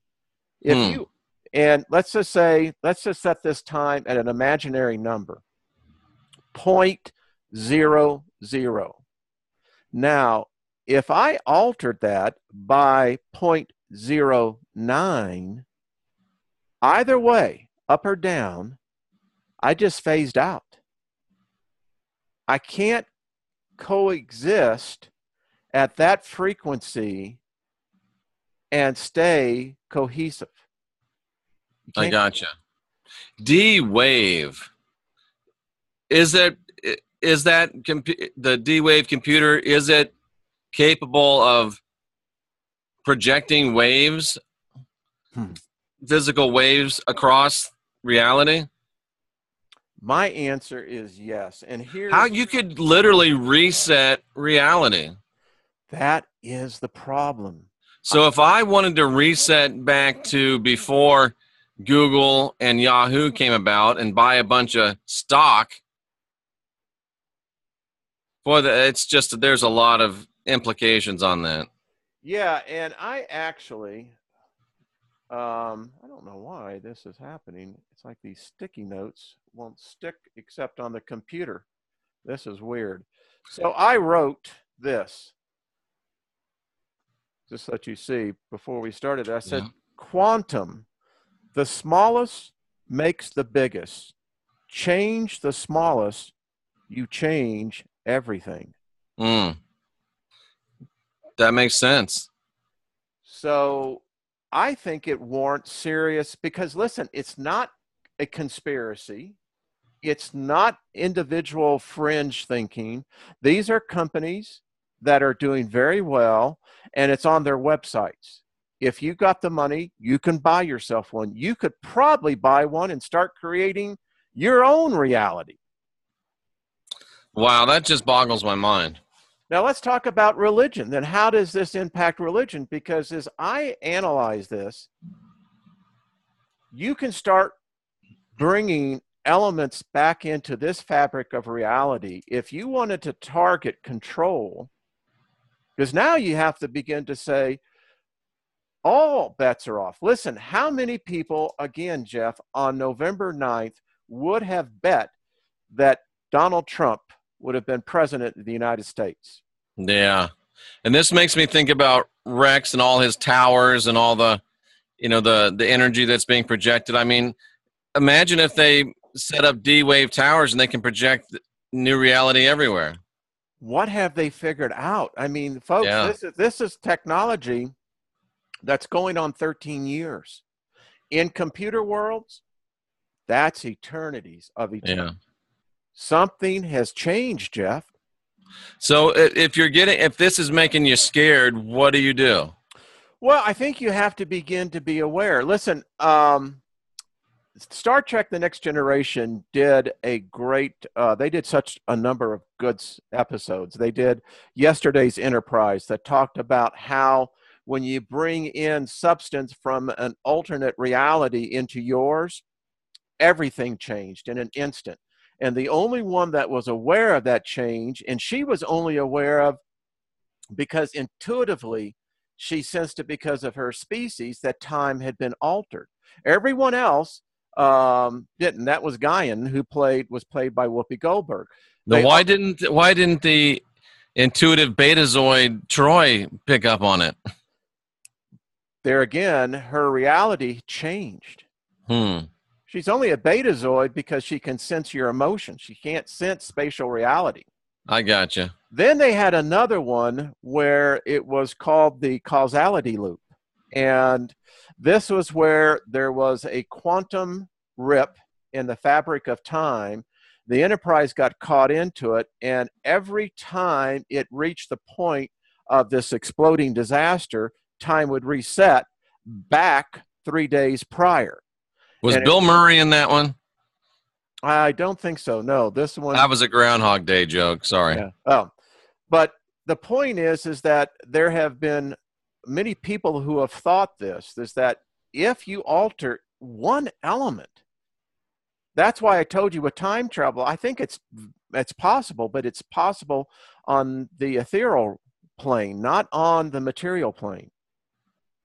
If you, and let's just set this time at an imaginary number, 0.00. Now, if I altered that by 0.09, either way, up or down, I just phased out. I can't coexist at that frequency and stay cohesive. I gotcha. D wave. Is that the D wave computer? Is it capable of projecting waves, physical waves across reality? My answer is yes. And here's how you could literally reset reality. That is the problem. So if I wanted to reset back to before Google and Yahoo came about and buy a bunch of stock, boy, it's just, there's a lot of implications on that. Yeah, and I actually, I don't know why this is happening. It's like these sticky notes won't stick except on the computer. This is weird. So I wrote this, just so that you see, before we started. I said, quantum, the smallest makes the biggest. Change the smallest, you change everything. That makes sense. So I think it warrants serious, because listen, it's not a conspiracy. It's not individual fringe thinking. These are companies that are doing very well, and it's on their websites. If you got the money, you can buy yourself one. You could probably buy one and start creating your own reality. Wow, that just boggles my mind. Now let's talk about religion. Then how does this impact religion? Because as I analyze this, you can start bringing elements back into this fabric of reality. If you wanted to target control, because now you have to begin to say, all bets are off. Listen, how many people, again, Jeff, on November 9th would have bet that Donald Trump would have been president of the United States? Yeah. And this makes me think about Rex and all his towers and all the, the energy that's being projected. I mean, imagine if they set up D-Wave towers and they can project new reality everywhere. What have they figured out? I mean, folks, this is technology that's going on 13 years. In computer worlds, that's eternities of eternity. Yeah. Something has changed, Jeff. So if this is making you scared, what do you do? Well, I think you have to begin to be aware. Listen, Star Trek The Next Generation did a great, they did such a number of good episodes. They did Yesterday's Enterprise that talked about how when you bring in substance from an alternate reality into yours, everything changed in an instant. And the only one that was aware of that change, and she was only aware of because intuitively she sensed it because of her species, that time had been altered. Everyone else didn't. That was Guyan, who was played by Whoopi Goldberg. Why didn't the intuitive Betazoid Troy pick up on it? there again, her reality changed. Hmm. She's only a betazoid because she can sense your emotions. She can't sense spatial reality. I gotcha. Then they had another one where it was called the causality loop. And this was where there was a quantum rip in the fabric of time. The Enterprise got caught into it, and every time it reached the point of this exploding disaster, time would reset back 3 days prior. Was And it, Bill Murray in that one? I don't think so. No, this one. That was a Groundhog Day joke. Sorry. Yeah. Oh, but the point is that there have been many people who have thought this, is that if you alter one element, that's why I told you with time travel, I think it's possible, but it's possible on the ethereal plane, not on the material plane.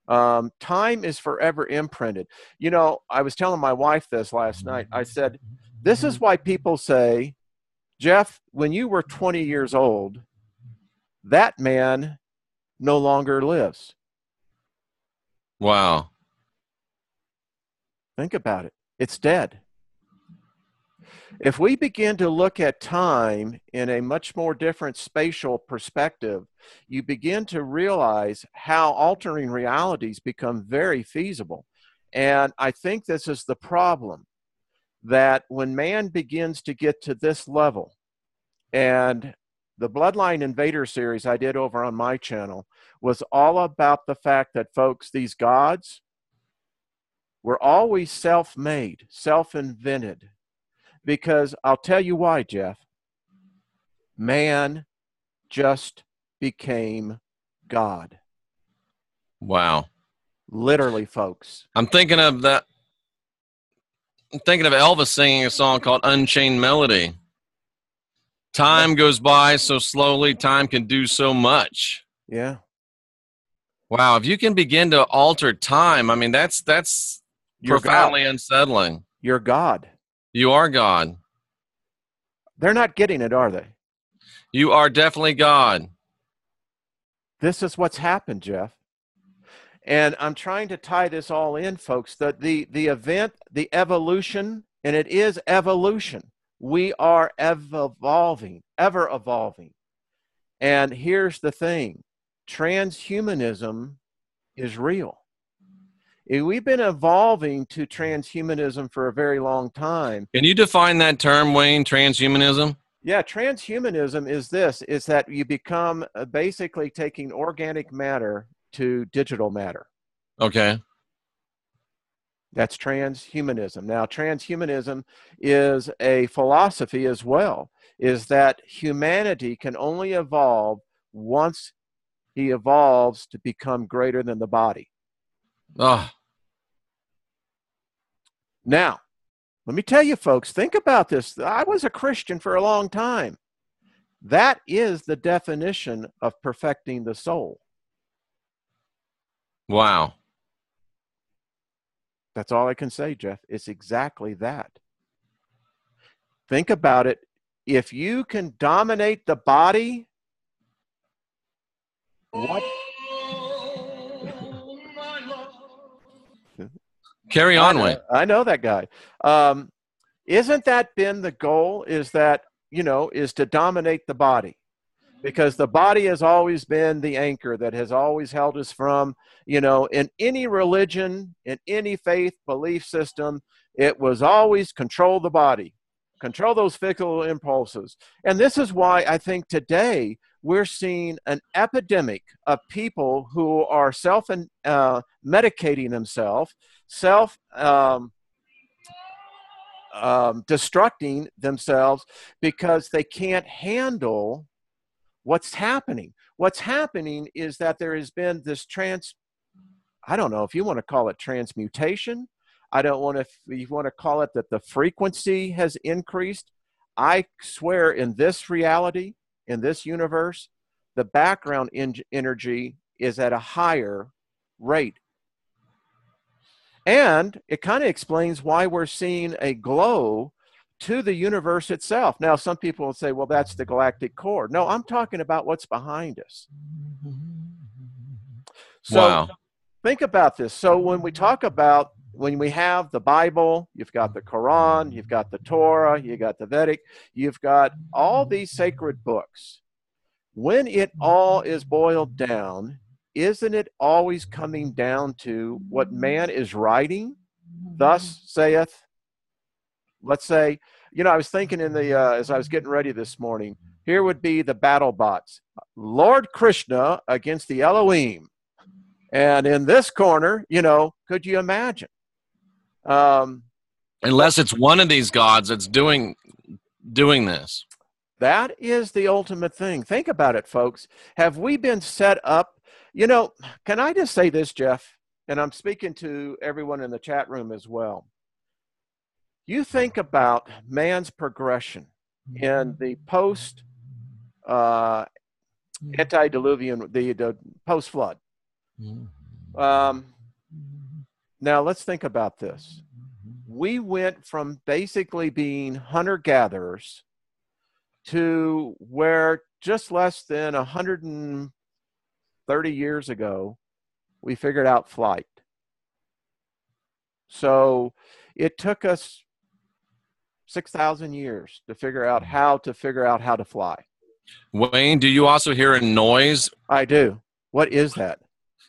Time is forever imprinted. You know, I was telling my wife this last night. I said, this is why people say, Jeff, when you were 20 years old, that man no longer lives. Wow. Think about it. It's dead. If we begin to look at time in a much more different spatial perspective, you begin to realize how altering realities become very feasible. And I think this is the problem, that when man begins to get to this level, and the Bloodline Invader series I did over on my channel was all about the fact that, folks, these gods were always self-made, self-invented. Because I'll tell you why, Jeff. Man just became God. Wow. Literally, folks. I'm thinking of that. I'm thinking of Elvis singing a song called Unchained Melody. Time goes by so slowly, time can do so much. Yeah. Wow, if you can begin to alter time, I mean, that's You're profoundly God. unsettling. You're God. You are God. They're not getting it, are they? You are definitely God. This is what's happened, Jeff. And I'm trying to tie this all in, folks. The event, the evolution, and it is evolution. We are evolving, ever evolving. And here's the thing. Transhumanism is real. We've been evolving to transhumanism for a very long time. Can you define that term, Wayne, transhumanism? Yeah, transhumanism is this, is that you become basically taking organic matter to digital matter. Okay. That's transhumanism. Now, transhumanism is a philosophy as well, is that humanity can only evolve once he evolves to become greater than the body. Oh. Now, let me tell you, folks, think about this. I was a Christian for a long time. That is the definition of perfecting the soul. Wow. That's all I can say, Jeff. It's exactly that. Think about it. If you can dominate the body, what? Carry on, Wayne. I know that guy. Isn't that been the goal? Is that, is to dominate the body? Because the body has always been the anchor that has always held us from, in any religion, in any faith, belief system, it was always control the body, control those fickle impulses. And this is why I think today we're seeing an epidemic of people who are self-medicating themselves, destructing themselves because they can't handle what's happening. What's happening is that there has been this I don't know if you want to call it transmutation. I don't want to, if you want to call it that the frequency has increased. I swear in this reality, in this universe, the background energy is at a higher rate. And it kind of explains why we're seeing a glow to the universe itself. Now, some people will say, well, that's the galactic core. No, I'm talking about what's behind us. So Wow. Think about this. So when we talk about, when we have the Bible, you've got the Quran, you've got the Torah, you got the Vedic, you've got all these sacred books. When it all is boiled down, isn't it always coming down to what man is writing? Thus saith, let's say, I was thinking in the as I was getting ready this morning, here would be the battle bots. Lord Krishna against the Elohim. And in this corner, could you imagine? Unless it's one of these gods that's doing this. That is the ultimate thing. Think about it, folks. Have we been set up? Can I just say this, Jeff? And I'm speaking to everyone in the chat room as well. You think about man's progression in the post antediluvian, the post flood. Now let's think about this. We went from basically being hunter-gatherers to where just less than 130 years ago, we figured out flight. So it took us 6,000 years to figure out how to fly. Wayne, do you also hear a noise? I do. What is that?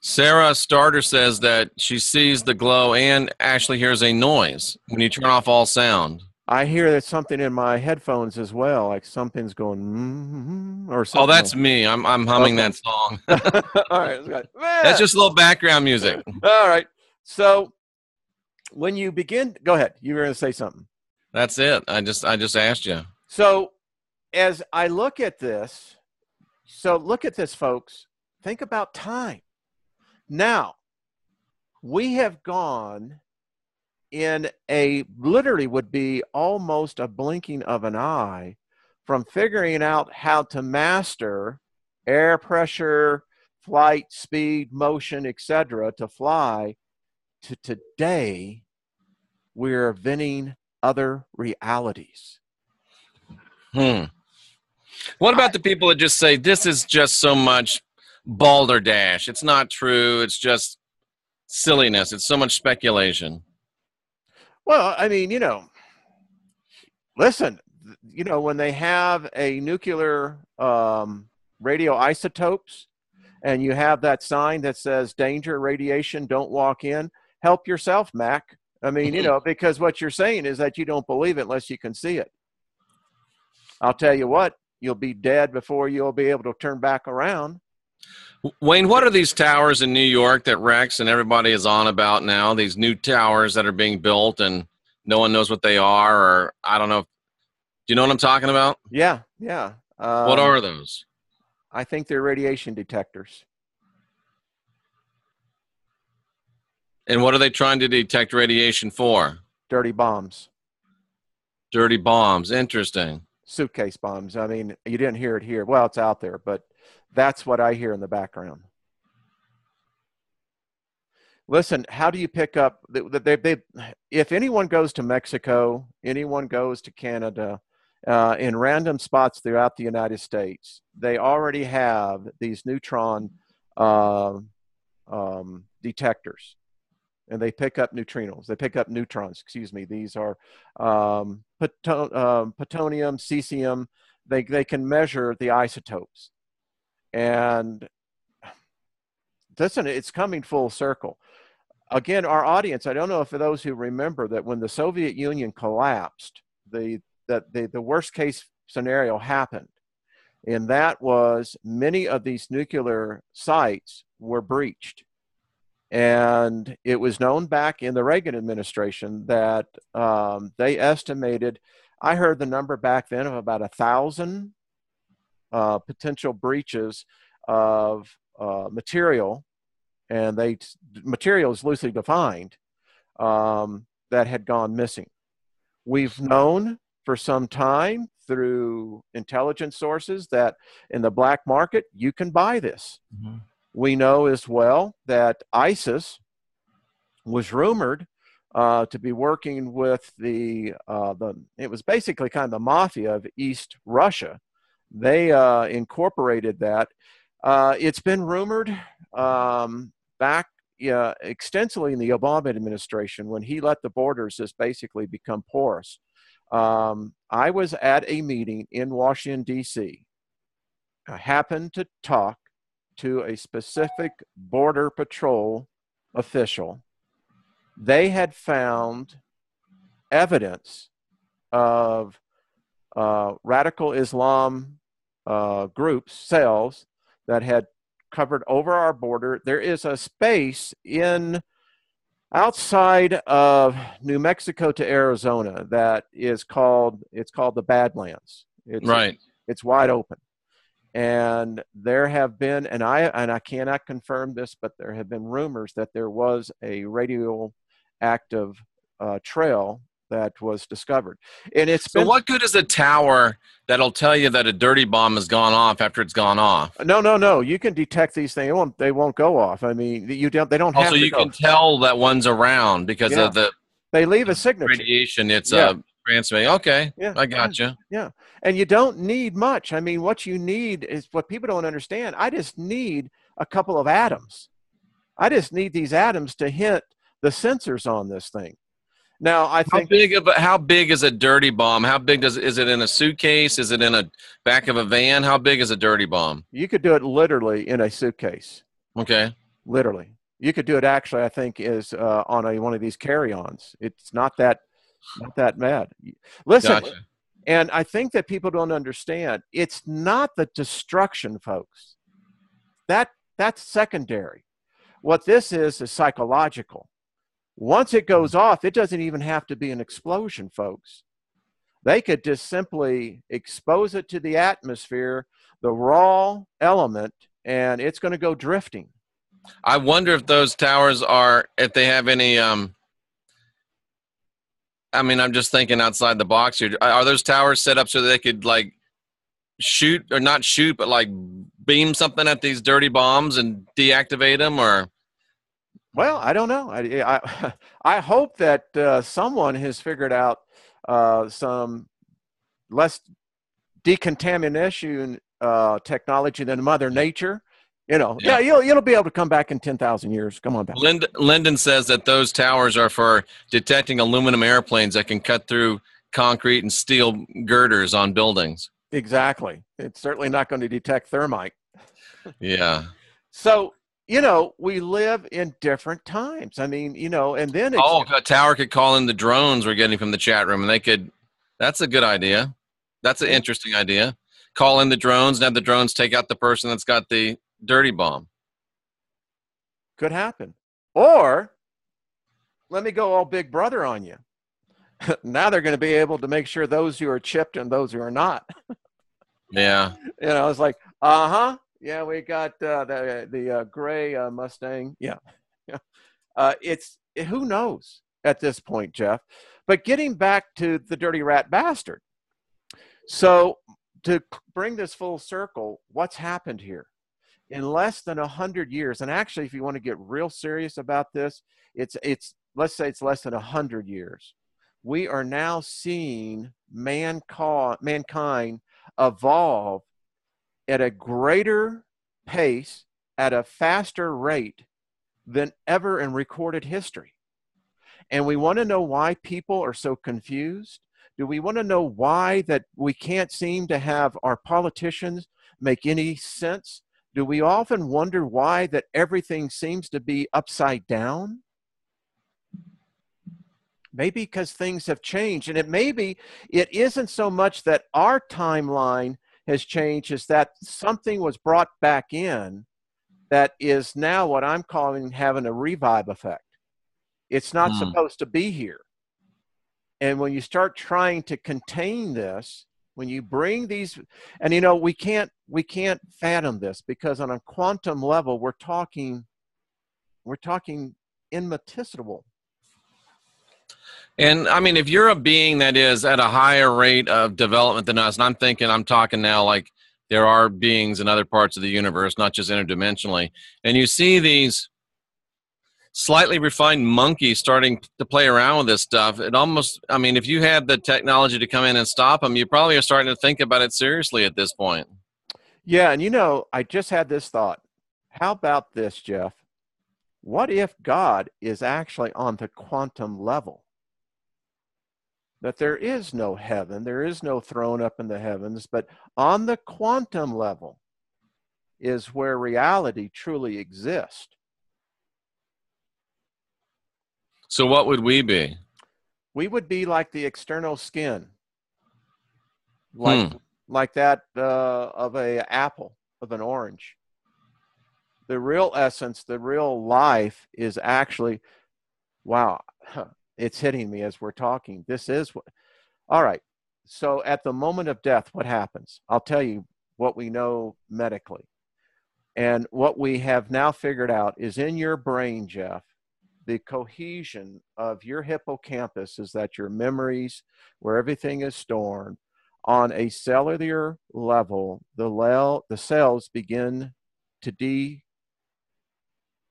Sarah Starter says that she sees the glow and actually hears a noise when you turn off all sound. I hear that something in my headphones as well, like something's going or something. Oh, that's me. I'm humming that song. All right, that's just a little background music. All right. So when you begin, go ahead. You were going to say something. That's it. I just asked you. So as I look at this, folks. Think about time. Now, we have gone in literally would be almost a blinking of an eye from figuring out how to master air pressure, flight, speed, motion, etc. to fly, to today we're inventing other realities. What about the people that just say this is just so much balderdash? It's not true. It's just silliness. It's so much speculation. Well, I mean, listen, when they have a nuclear radioisotopes and you have that sign that says danger, radiation, don't walk in, help yourself, Mac. I mean, because what you're saying is that you don't believe it unless you can see it. I'll tell you what, you'll be dead before you'll be able to turn back around. Wayne, what are these towers in New York that Rex and everybody is on about now? These new towers that are being built and no one knows what they are, or I don't know. Do you know what I'm talking about? Yeah. What are those? I think they're radiation detectors. And what are they trying to detect radiation for? Dirty bombs. Dirty bombs. Interesting. Suitcase bombs. I mean, you didn't hear it here. Well, it's out there, but that's what I hear in the background. Listen, how do you pick up? If anyone goes to Mexico, anyone goes to Canada, in random spots throughout the United States, they already have these neutron detectors. And they pick up neutrinos. They pick up neutrons, excuse me. These are plutonium, cesium. They can measure the isotopes. And listen, it's coming full circle. Again, our audience, I don't know if for those who remember that when the Soviet Union collapsed, the worst case scenario happened. And that was many of these nuclear sites were breached. And it was known back in the Reagan administration that they estimated, I heard the number back then of about 1,000 potential breaches of material, and material is loosely defined, that had gone missing. We've known for some time through intelligence sources that in the black market, you can buy this. Mm-hmm. We know as well that ISIS was rumored to be working with it was basically kind of the mafia of East Russia. They incorporated that. It's been rumored back extensively in the Obama administration when he let the borders just basically become porous. I was at a meeting in Washington, D.C. I happened to talk to a specific Border Patrol official. They had found evidence of radical Islam groups, cells that had covered over our border. There is a space outside of New Mexico to Arizona that is called the Badlands. It's wide open. And there have been, and I cannot confirm this, but there have been rumors that there was a radioactive trail that was discovered. And what good is a tower that'll tell you that a dirty bomb has gone off after it's gone off? No. You can detect these things. They won't go off. I mean, they don't have to go. Also, you can tell that one's around because of they leave a signature. Radiation. It's transmitting. Okay. Yeah. I got you. Yeah. And you don't need much. I mean, what you need is what people don't understand. I just need a couple of atoms. I just need these atoms to hit the sensors on this thing. Now, I think how big is a dirty bomb? How big is it in a suitcase? Is it in a back of a van? How big is a dirty bomb? You could do it literally in a suitcase. Okay. Literally. You could do it actually, I think, is on one of these carry-ons. It's not that bad. Listen, gotcha. And I think that people don't understand. It's not the destruction, folks. That's secondary. What this is psychological. Once it goes off, it doesn't even have to be an explosion, folks. They could just simply expose it to the atmosphere, the raw element, and it's going to go drifting. I wonder if those towers if they have any, I mean, I'm just thinking outside the box here. Are those towers set up so that they could like shoot or not shoot, but like beam something at these dirty bombs and deactivate them or? Well, I don't know. I hope that someone has figured out some less decontamination technology than Mother Nature. You'll be able to come back in 10,000 years. Come on back. Lyndon says that those towers are for detecting aluminum airplanes that can cut through concrete and steel girders on buildings. Exactly. It's certainly not going to detect thermite. Yeah. So, we live in different times. I mean, and then a tower could call in the drones we're getting from the chat room, and that's a good idea. That's an interesting idea. Call in the drones and have the drones take out the person that's got the dirty bomb. Could happen. Or let me go all Big Brother on you. Now they're going to be able to make sure those who are chipped and those who are not. Yeah. It's like, yeah, we got the gray Mustang. Yeah. Who knows at this point, Jeff. But getting back to the dirty rat bastard. So to bring this full circle, what's happened here? In less than 100 years, and actually, if you want to get real serious about this, it's let's say it's less than 100 years. We are now seeing mankind evolve at a greater pace, at a faster rate than ever in recorded history. And we want to know why people are so confused. Do we want to know why that we can't seem to have our politicians make any sense? Do we often wonder why that everything seems to be upside down? Maybe because things have changed. And it isn't so much that our timeline has changed, is that something was brought back in that is now what I'm calling having a revive effect. It's not supposed to be here. And when you start trying to contain this, when you bring these, and we can't fathom this, because on a quantum level, we're talking infinitesimal. And I mean, if you're a being that is at a higher rate of development than us, and I'm talking now like there are beings in other parts of the universe, not just interdimensionally, and you see these slightly refined monkeys starting to play around with this stuff, if you had the technology to come in and stop them, you probably are starting to think about it seriously at this point. Yeah, and I just had this thought. How about this, Jeff? What if God is actually on the quantum level? That there is no heaven, there is no throne up in the heavens, but on the quantum level is where reality truly exists. So what would we be? We would be like the external skin, like Hmm. like that of a apple, of an orange. The real essence, the real life is actually, wow, it's hitting me as we're talking. This is what, all right. So at the moment of death, what happens? I'll tell you what we know medically. And what we have now figured out is in your brain, Jeff, the cohesion of your hippocampus is that your memories, where everything is stored, on a cellular level, the cells begin to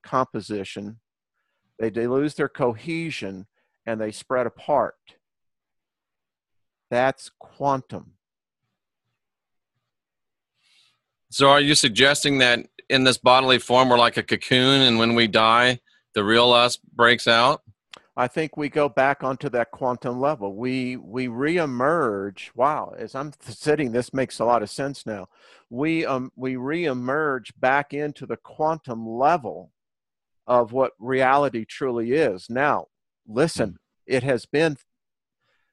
decomposition. They lose their cohesion and they spread apart. That's quantum. So are you suggesting that in this bodily form we're like a cocoon, and when we die, the real us breaks out? I think we go back onto that quantum level. We reemerge. Wow, as I'm sitting, this makes a lot of sense now. We reemerge back into the quantum level of what reality truly is. Now, listen, it has been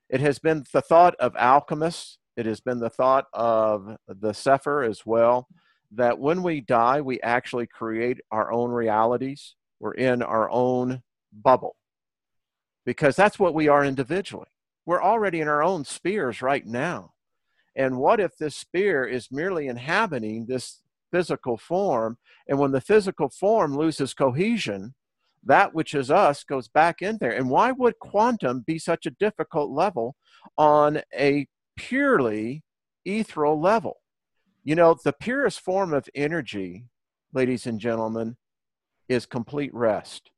the thought of alchemists. It has been the thought of the Sefer as well, that when we die, we actually create our own realities. We're in our own bubble, because that's what we are individually. We're already in our own spheres right now. And what if this sphere is merely inhabiting this physical form? And when the physical form loses cohesion, that which is us goes back in there. And why would quantum be such a difficult level on a purely ethereal level? You know, the purest form of energy, ladies and gentlemen, is complete rest,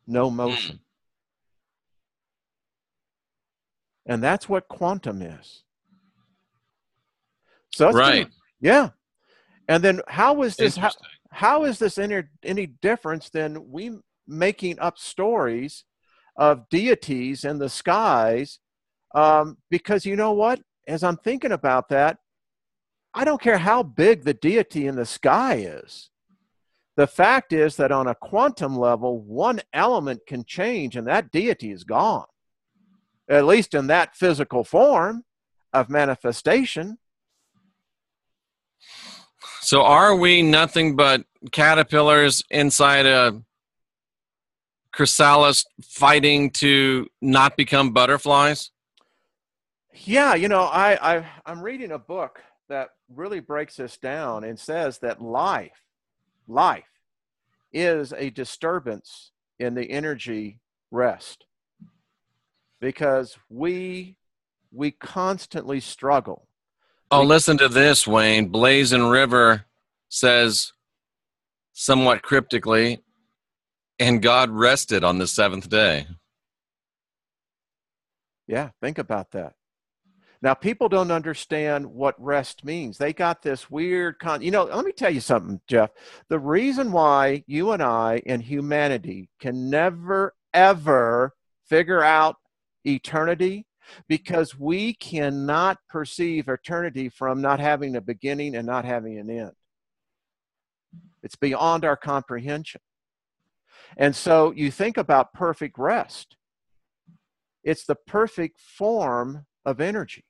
no motion. And that's what quantum is. So it's Right. yeah. And then how is this Interesting. how is this any difference than we making up stories of deities in the skies? Because you know what? As I'm thinking about that, I don't care how big the deity in the sky is. The fact is that on a quantum level, one element can change and that deity is gone, at least in that physical form of manifestation. So are we nothing but caterpillars inside a chrysalis fighting to not become butterflies? Yeah, you know, I'm reading a book that really breaks this down and says that life is a disturbance in the energy rest, because we constantly struggle. Oh, We listen to this, Wayne. Blazing River says somewhat cryptically, and God rested on the seventh day. Yeah, think about that. Now, people don't understand what rest means. They got this weird you know, let me tell you something, Jeff. The reason why you and I and humanity can never, ever figure out eternity, because we cannot perceive eternity from not having a beginning and not having an end. It's beyond our comprehension. And so you think about perfect rest. It's the perfect form of energy.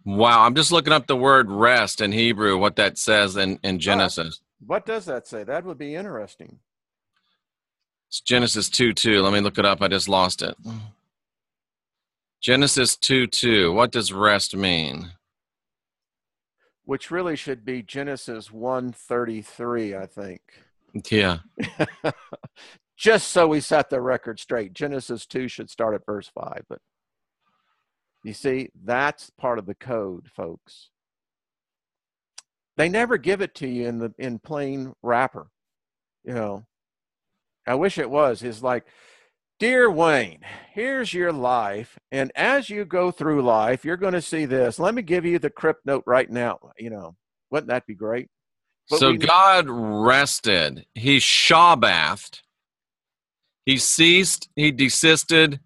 Wow, I'm just looking up the word rest in Hebrew, what that says in All right. Genesis. What does that say? That would be interesting. It's Genesis 2:2. Let me look it up. I just lost it. Genesis 2:2. What does rest mean? Which really should be Genesis 1:33, I think. Yeah. Just so we set the record straight, Genesis 2 should start at verse 5. But you see, that's part of the code, folks. They never give it to you in plain wrapper. You know, I wish it was. It's like, dear Wayne, here's your life. And as you go through life, you're going to see this. Let me give you the crypt note right now. You know, wouldn't that be great? But So God rested. He Shabbathed. He ceased. He desisted.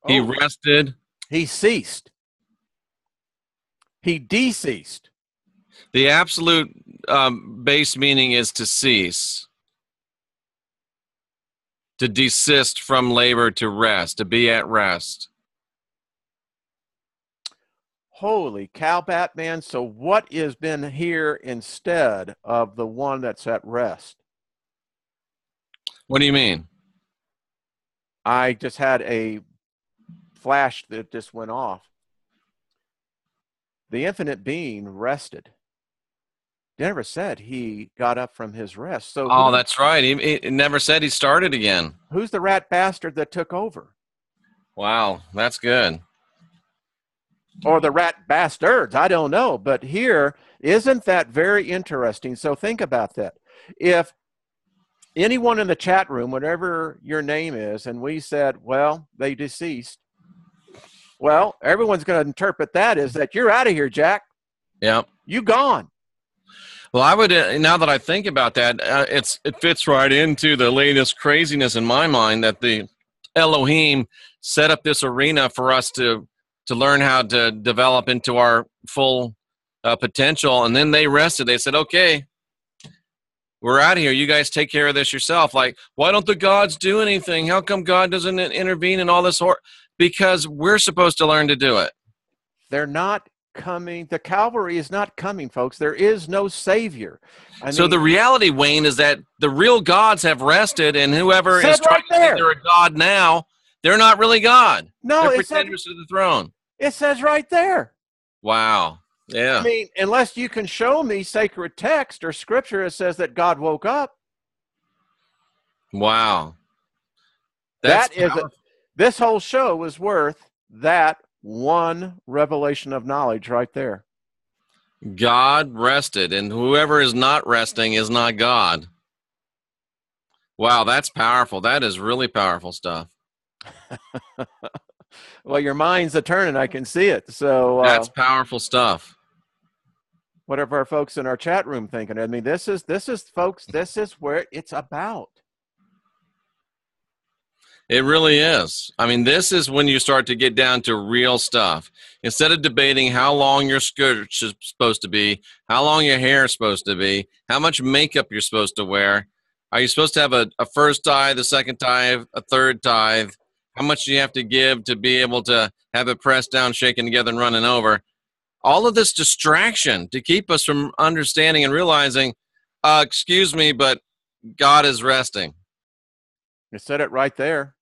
He rested. He ceased. He deceased. The absolute base meaning is to cease, to desist from labor, to rest, to be at rest. Holy cow, Batman. So what has been here instead of the one that's at rest? What do you mean? I just had a flash that just went off. The infinite being rested. Never said he got up from his rest. So That's right. He never said he started again. Who's the rat bastard that took over? Wow, that's good. Or the rat bastards, I don't know. But here, isn't that very interesting? So think about that. If anyone in the chat room, whatever your name is, and we said, well, they deceased, well, everyone's going to interpret that as that you're out of here, Jack. Yep. You gone. Well, I would, now that I think about that, it fits right into the latest craziness in my mind that the Elohim set up this arena for us to learn how to develop into our full potential. And then they rested. They said, okay, we're out of here. You guys take care of this yourself. Like, why don't the gods do anything? How come God doesn't intervene in all this? Because we're supposed to learn to do it. They're not coming. The Calvary is not coming, folks. There is no Savior. So the reality, Wayne, is that the real gods have rested, and whoever is trying to say they're a god now, they're not really God. No, they're pretenders to the throne. It says right there. Wow. Yeah. I mean, unless you can show me sacred text or scripture that says that God woke up. Wow. This whole show was worth that one revelation of knowledge right there. God rested, and whoever is not resting is not God. Wow, that's powerful. That is really powerful stuff. Well, your mind's a turning. I can see it. So that's powerful stuff. What are our folks in our chat room thinking? I mean, this is folks, this is where it's about. It really is. I mean, this is when you start to get down to real stuff. Instead of debating how long your skirt is supposed to be, how long your hair is supposed to be, how much makeup you're supposed to wear, are you supposed to have a first tithe, a second tithe, a third tithe, how much do you have to give to be able to have it pressed down, shaken together, and running over? All of this distraction to keep us from understanding and realizing, excuse me, but God is resting. You said it right there.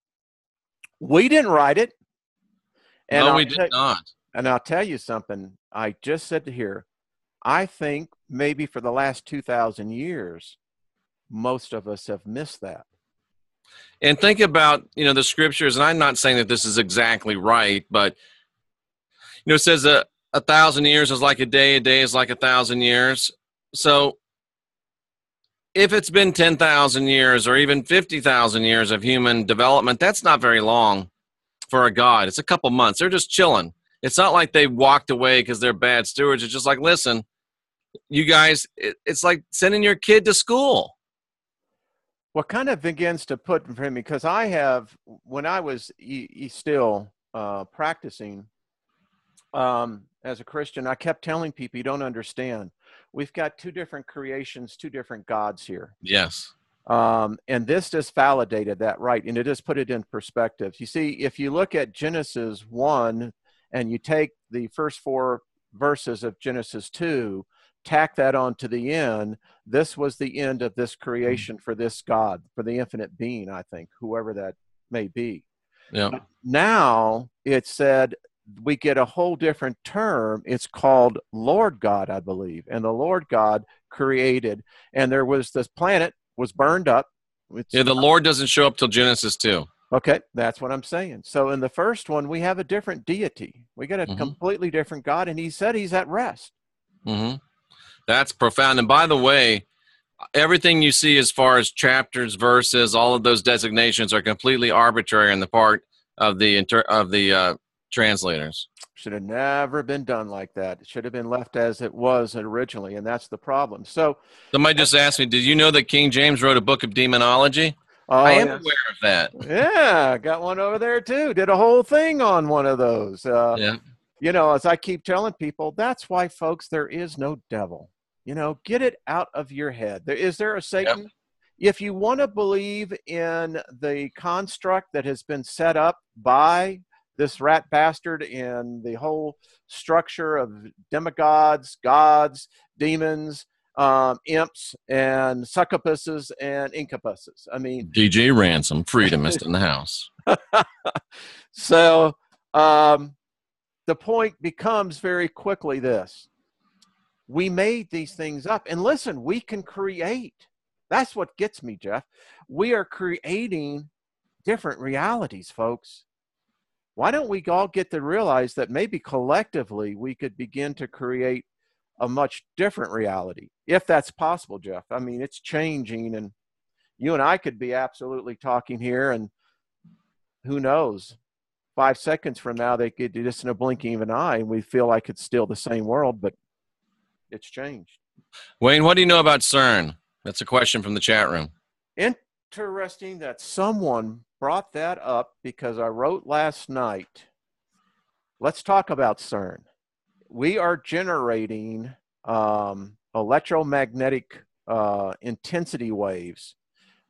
We didn't write it. And no, we did not. And I'll tell you something. I just said to here, I think maybe for the last 2,000 years, most of us have missed that. And think about, the scriptures, and I'm not saying that this is exactly right, but, it says 1,000 years is like a day is like 1,000 years. So if it's been 10,000 years or even 50,000 years of human development, that's not very long for a God. It's a couple months. They're just chilling. It's not like they walked away because they're bad stewards. It's just like, listen, you guys, it's like sending your kid to school. What kind of begins to put for me, because I have, when I was still practicing as a Christian, I kept telling people, you don't understand. We've got two different creations, two different gods here. Yes. And this just validated that, right? And it just put it in perspective. You see, if you look at Genesis 1 and you take the first 4 verses of Genesis 2, tack that on to the end, this was the end of this creation for this God, for the infinite being, I think, whoever that may be. Yeah. But now it said, we get a whole different term. It's called Lord God, I believe. And the Lord God created, and there was this planet was burned up. The Lord doesn't show up till Genesis 2. Okay, that's what I'm saying. So in the first one, we have a different deity. We got a completely different God, and he said he's at rest. Mm-hmm. That's profound. And by the way, everything you see as far as chapters, verses, all of those designations are completely arbitrary on the part of the translators. Should have never been done like that. It should have been left as it was originally, and that's the problem. So, Somebody just asked me, did you know that King James wrote a book of demonology? I oh am yes, aware of that. yeah, got one over there too. Did a whole thing on one of those. Yeah. You know, as I keep telling people, that's why, folks, there is no devil. You know, get it out of your head. Is there a Yep. Satan? If you want to believe in the construct that has been set up by this rat bastard and the whole structure of demigods, gods, demons, imps, and succubuses and incubuses. I mean, DJ Ransom, freedomist in the house. so the point becomes very quickly this. We made these things up. And listen, we can create. That's what gets me, Jeff. We are creating different realities, folks. Why don't we all get to realize that maybe collectively we could begin to create a much different reality, if that's possible, Jeff? I mean, it's changing, and you and I could be absolutely talking here, and who knows? 5 seconds from now, they could do this in a blinking of an eye, and we feel like it's still the same world, but it's changed. Wayne, what do you know about CERN? That's a question from the chat room. Interesting that someone brought that up because I wrote last night. Let's talk about CERN. We are generating electromagnetic intensity waves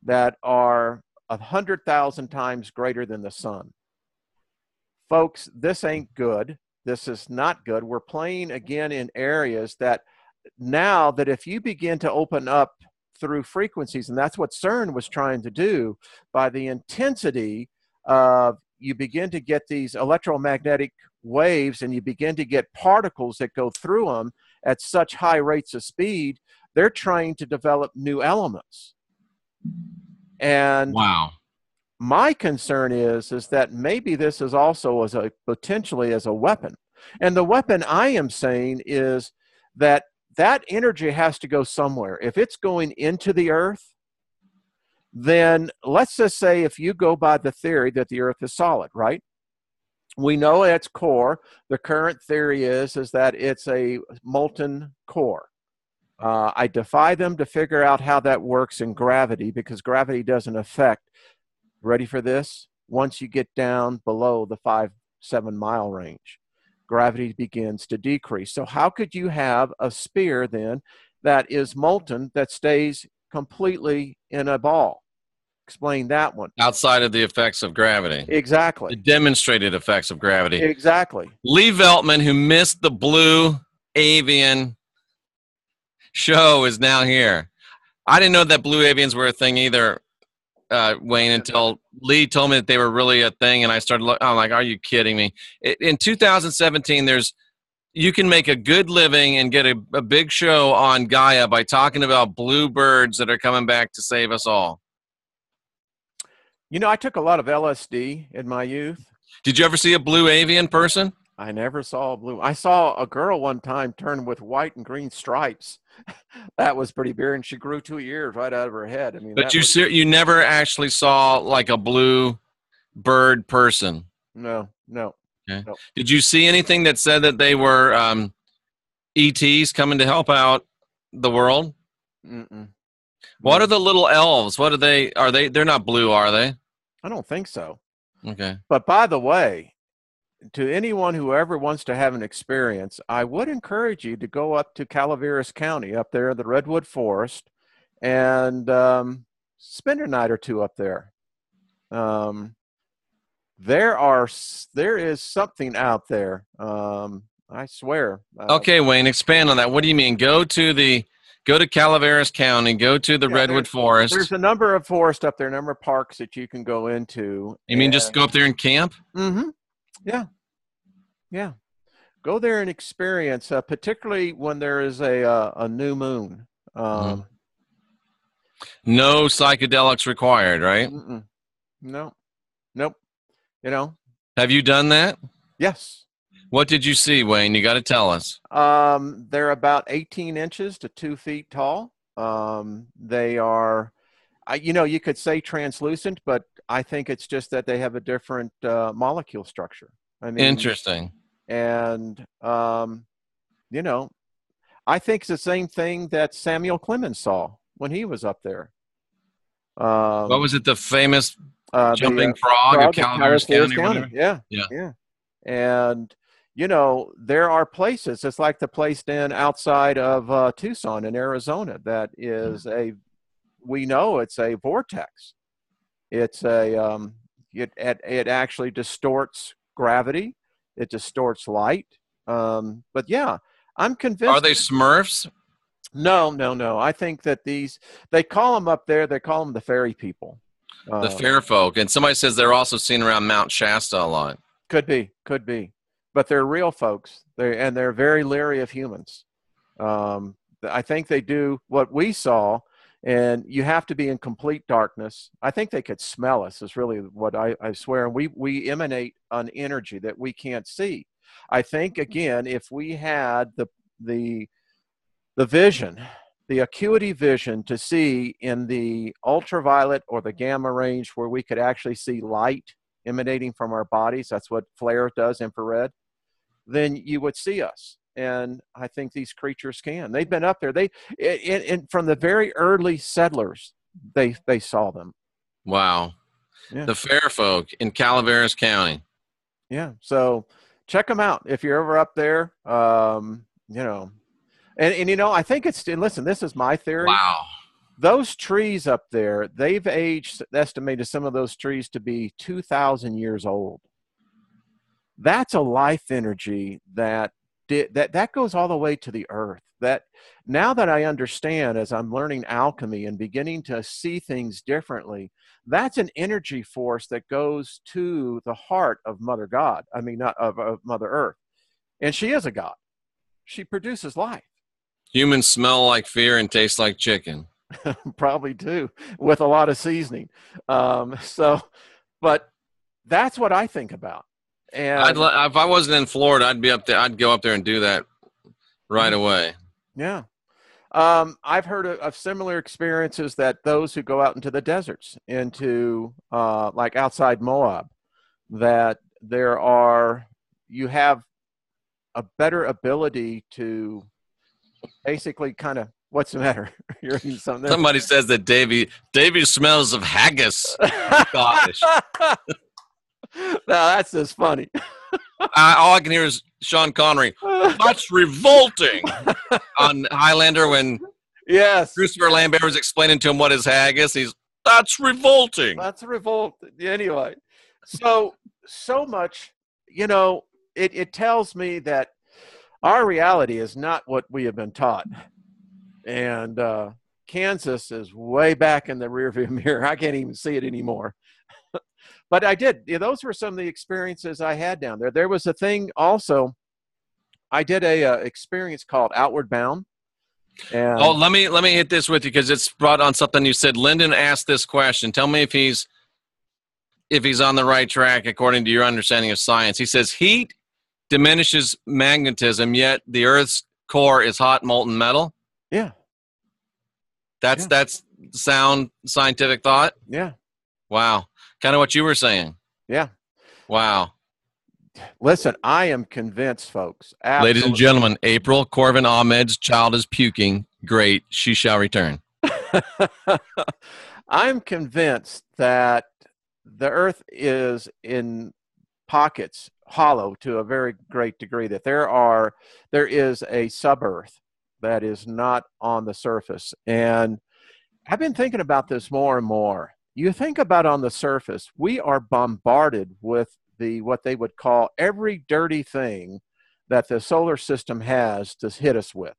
that are 100,000 times greater than the sun. Folks, this ain't good. This is not good. We're playing again in areas that now that if you begin to open up through frequencies, and that's what CERN was trying to do, by the intensity of, you begin to get these electromagnetic waves and you begin to get particles that go through them at such high rates of speed, they're trying to develop new elements. And wow. My concern is that maybe this is also as a potentially as a weapon. And the weapon I am saying is that energy has to go somewhere. If it's going into the earth, then let's just say if you go by the theory that the earth is solid, right? We know at its core, the current theory is that it's a molten core. I defy them to figure out how that works in gravity, because gravity doesn't affect, ready for this, once you get down below the 5-7 mile range, gravity begins to decrease. So how could you have a sphere then that is molten that stays completely in a ball? Explain that one. Outside of the effects of gravity. Exactly. The demonstrated effects of gravity. Exactly. Lee Veltman, who missed the Blue Avian show, is now here. I didn't know that Blue Avians were a thing either, Wayne, until Lee told me that they were really a thing, and I started looking. I'm like, are you kidding me? In 2017, you can make a good living and get a big show on Gaia by talking about blue birds that are coming back to save us all. You know, I took a lot of LSD in my youth. Did you ever see a blue avian person? I never saw a blue. I saw a girl one time turn with white and green stripes. That was pretty weird, and she grew 2 years right out of her head. I mean, but you never actually saw like a blue bird person? No. Okay. No. Did you see anything that said that they were ETs coming to help out the world? Mm-mm. What are the little elves? What are they? They're not blue, are they? I don't think so. Okay. But by the way, to anyone who ever wants to have an experience, I would encourage you to go up to Calaveras County, up there in the Redwood Forest, and spend a night or two up there. There is something out there. I swear. Okay, Wayne, expand on that. What do you mean? Go to Calaveras County, go to the Redwood Forest. There's a number of forests up there, a number of parks that you can go into. You mean just go up there and camp? Mm-hmm. Yeah. Go there and experience, particularly when there is a new moon. No psychedelics required, right? No. Nope. You know. Have you done that? Yes. What did you see, Wayne? You got to tell us. They're about 18 inches to 2 feet tall. They are, you could say translucent, but I think it's just that they have a different molecule structure. I mean, interesting. And, you know, I think it's the same thing that Samuel Clemens saw when he was up there. What was it? The famous The jumping frog of frog of Calaveras Calaveras County or County. whatever? Yeah, Yeah. yeah. And, you know, there are places, it's like the place in outside of Tucson in Arizona that is we know it's a vortex. It's it actually distorts gravity. It distorts light. But yeah, I'm Are convinced. they Smurfs? No, no, no. I think that they call them up there, they call them the fairy people. The fair folk. And somebody says they're also seen around Mount Shasta a lot. Could be. But they're real folks. They're very leery of humans. I think they do what we saw, and you have to be in complete darkness. I think they could smell us, is really what I swear. And we emanate an energy that we can't see. I think, again, if we had the vision, the acuity vision to see in the ultraviolet or the gamma range where we could actually see light emanating from our bodies, that's what flare does, infrared, then you would see us. And I think these creatures can. They've been up there. From the very early settlers, they saw them. Wow. Yeah. The fair folk in Calaveras County. Yeah. So check them out if you're ever up there. You know, and you know, I think it's. And listen, this is my theory. Wow. Those trees up there, they've estimated some of those trees to be 2,000 years old. That's a life energy that goes all the way to the earth. That now that I understand, as I'm learning alchemy and beginning to see things differently, that's an energy force that goes to the heart of Mother God. I mean, not of Mother Earth. And she is a God. She produces life. Humans smell like fear and taste like chicken. Probably too, with a lot of seasoning. But that's what I think about. And if I wasn't in Florida, I'd be up there. I'd go up there and do that right away. yeah. I've heard of similar experiences that those who go out into the deserts, into like outside Moab, that you have a better ability to basically kind of, what's the matter? You're eating something. Somebody says that Davy smells of haggis. Gosh. No, that's just funny. All I can hear is Sean Connery. That's revolting on Highlander when yes, Christopher Lambert was explaining to him what is haggis. That's revolting. That's a revolt. Anyway, so much, you know, it tells me that our reality is not what we have been taught. And Kansas is way back in the rearview mirror. I can't even see it anymore. But I did. Those were some of the experiences I had down there. There was a thing also. I did a experience called Outward Bound. And let me hit this with you because it's brought on something you said. Lyndon asked this question. Tell me if he's on the right track according to your understanding of science. He says heat diminishes magnetism, yet the Earth's core is hot molten metal. Yeah. That's sound scientific thought. Yeah. Wow. Kind of what you were saying. Yeah. Wow. Listen, I am convinced, folks. Absolutely. Ladies and gentlemen, April Corvin Ahmed's child is puking. Great. She shall return. I'm convinced that the earth is in pockets hollow to a very great degree, that there is a sub-earth that is not on the surface. And I've been thinking about this more and more. You think about on the surface, we are bombarded with what they would call every dirty thing that the solar system has to hit us with.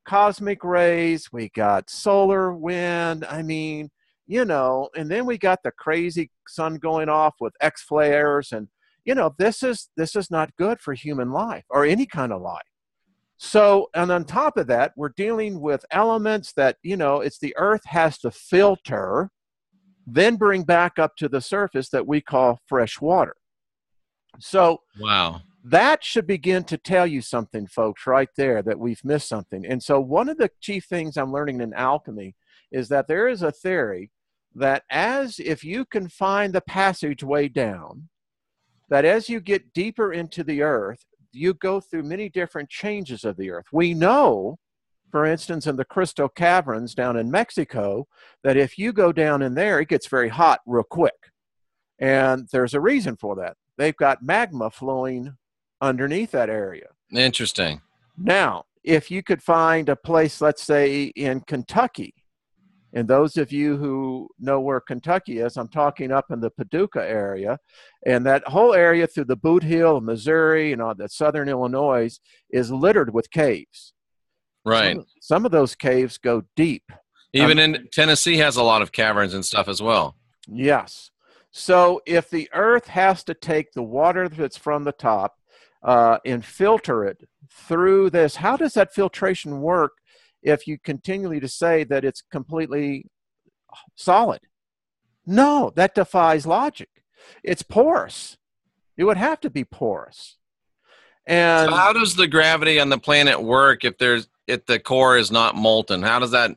Cosmic rays, we got solar wind, I mean, you know, and then we got the crazy sun going off with X flares, and you know, this is not good for human life or any kind of life. So, and on top of that, we're dealing with elements that, you know, it's the earth has to filter, then bring back up to the surface that we call fresh water. So wow, that should begin to tell you something, folks, right there, that we've missed something. And so one of the chief things I'm learning in alchemy is that there is a theory that if you can find the passageway down, that as you get deeper into the earth, you go through many different changes of the Earth. We know, for instance, in the Crystal Caverns down in Mexico, that if you go down in there, it gets very hot real quick. And there's a reason for that. They've got magma flowing underneath that area. Interesting. Now, if you could find a place, let's say in Kentucky, and those of you who know where Kentucky is, I'm talking up in the Paducah area, and that whole area through the Boot Heel, Missouri, and all that southern Illinois is littered with caves. Right. Some of those caves go deep. Even in Tennessee has a lot of caverns and stuff as well. Yes. So if the Earth has to take the water that's from the top and filter it through this, how does that filtration work if you continually to say that it's completely solid? No, that defies logic. It's porous. It would have to be porous. And so how does the gravity on the planet work if the core is not molten? How does that?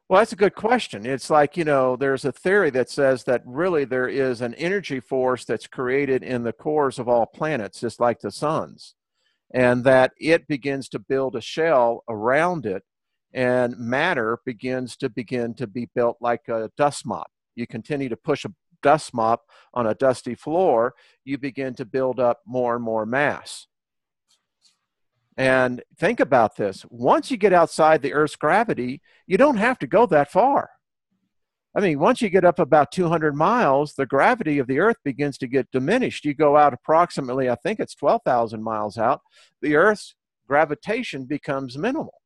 Well, that's a good question. It's like, there's a theory that says that really there is an energy force that's created in the cores of all planets, just like the sun's, and that it begins to build a shell around it, and matter begins to be built like a dust mop. You continue to push a dust mop on a dusty floor, you begin to build up more and more mass. And think about this. Once you get outside the Earth's gravity, you don't have to go that far. I mean, once you get up about 200 miles, the gravity of the Earth begins to get diminished. You go out approximately, I think it's 12,000 miles out, the Earth's gravitation becomes minimal.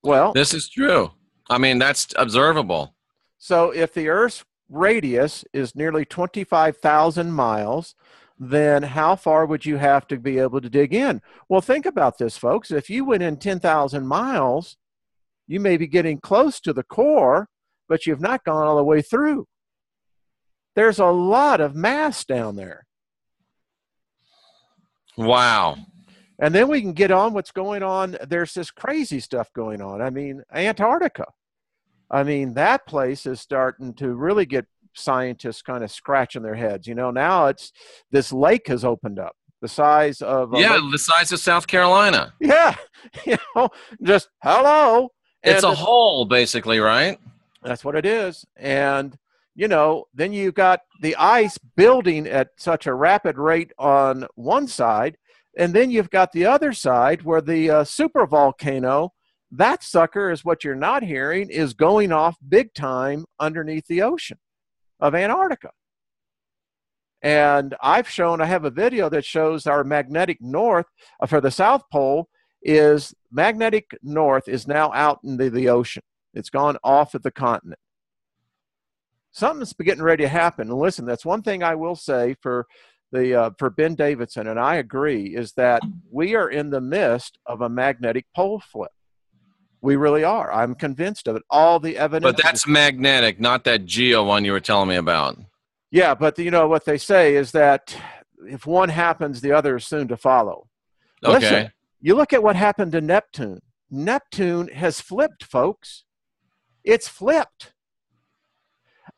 Well, this is true. I mean, that's observable. So if the Earth's radius is nearly 25,000 miles, then how far would you have to be able to dig in? Well, think about this, folks. If you went in 10,000 miles, you may be getting close to the core, but you've not gone all the way through. There's a lot of mass down there. Wow. And then we can get on what's going on. There's this crazy stuff going on. I mean, Antarctica. I mean, that place is starting to really get scientists kind of scratching their heads. Now it's this lake has opened up the size of the size of South Carolina. Yeah, just hello. It's a hole, basically, right? That's what it is. And then you got the ice building at such a rapid rate on one side, and then you've got the other side where the super volcano, that sucker is what you're not hearing, is going off big time underneath the ocean of Antarctica. And I have a video that shows our magnetic north for the South Pole is magnetic north is now out in the ocean. It's gone off of the continent. Something's getting ready to happen. And listen, that's one thing I will say for Ben Davidson, and I agree, is that we are in the midst of a magnetic pole flip. We really are. I'm convinced of it. All the evidence. But that's magnetic, not that geo one you were telling me about. Yeah, but what they say is that if one happens, the other is soon to follow. Okay. Listen, you look at what happened to Neptune. Neptune has flipped, folks. It's flipped.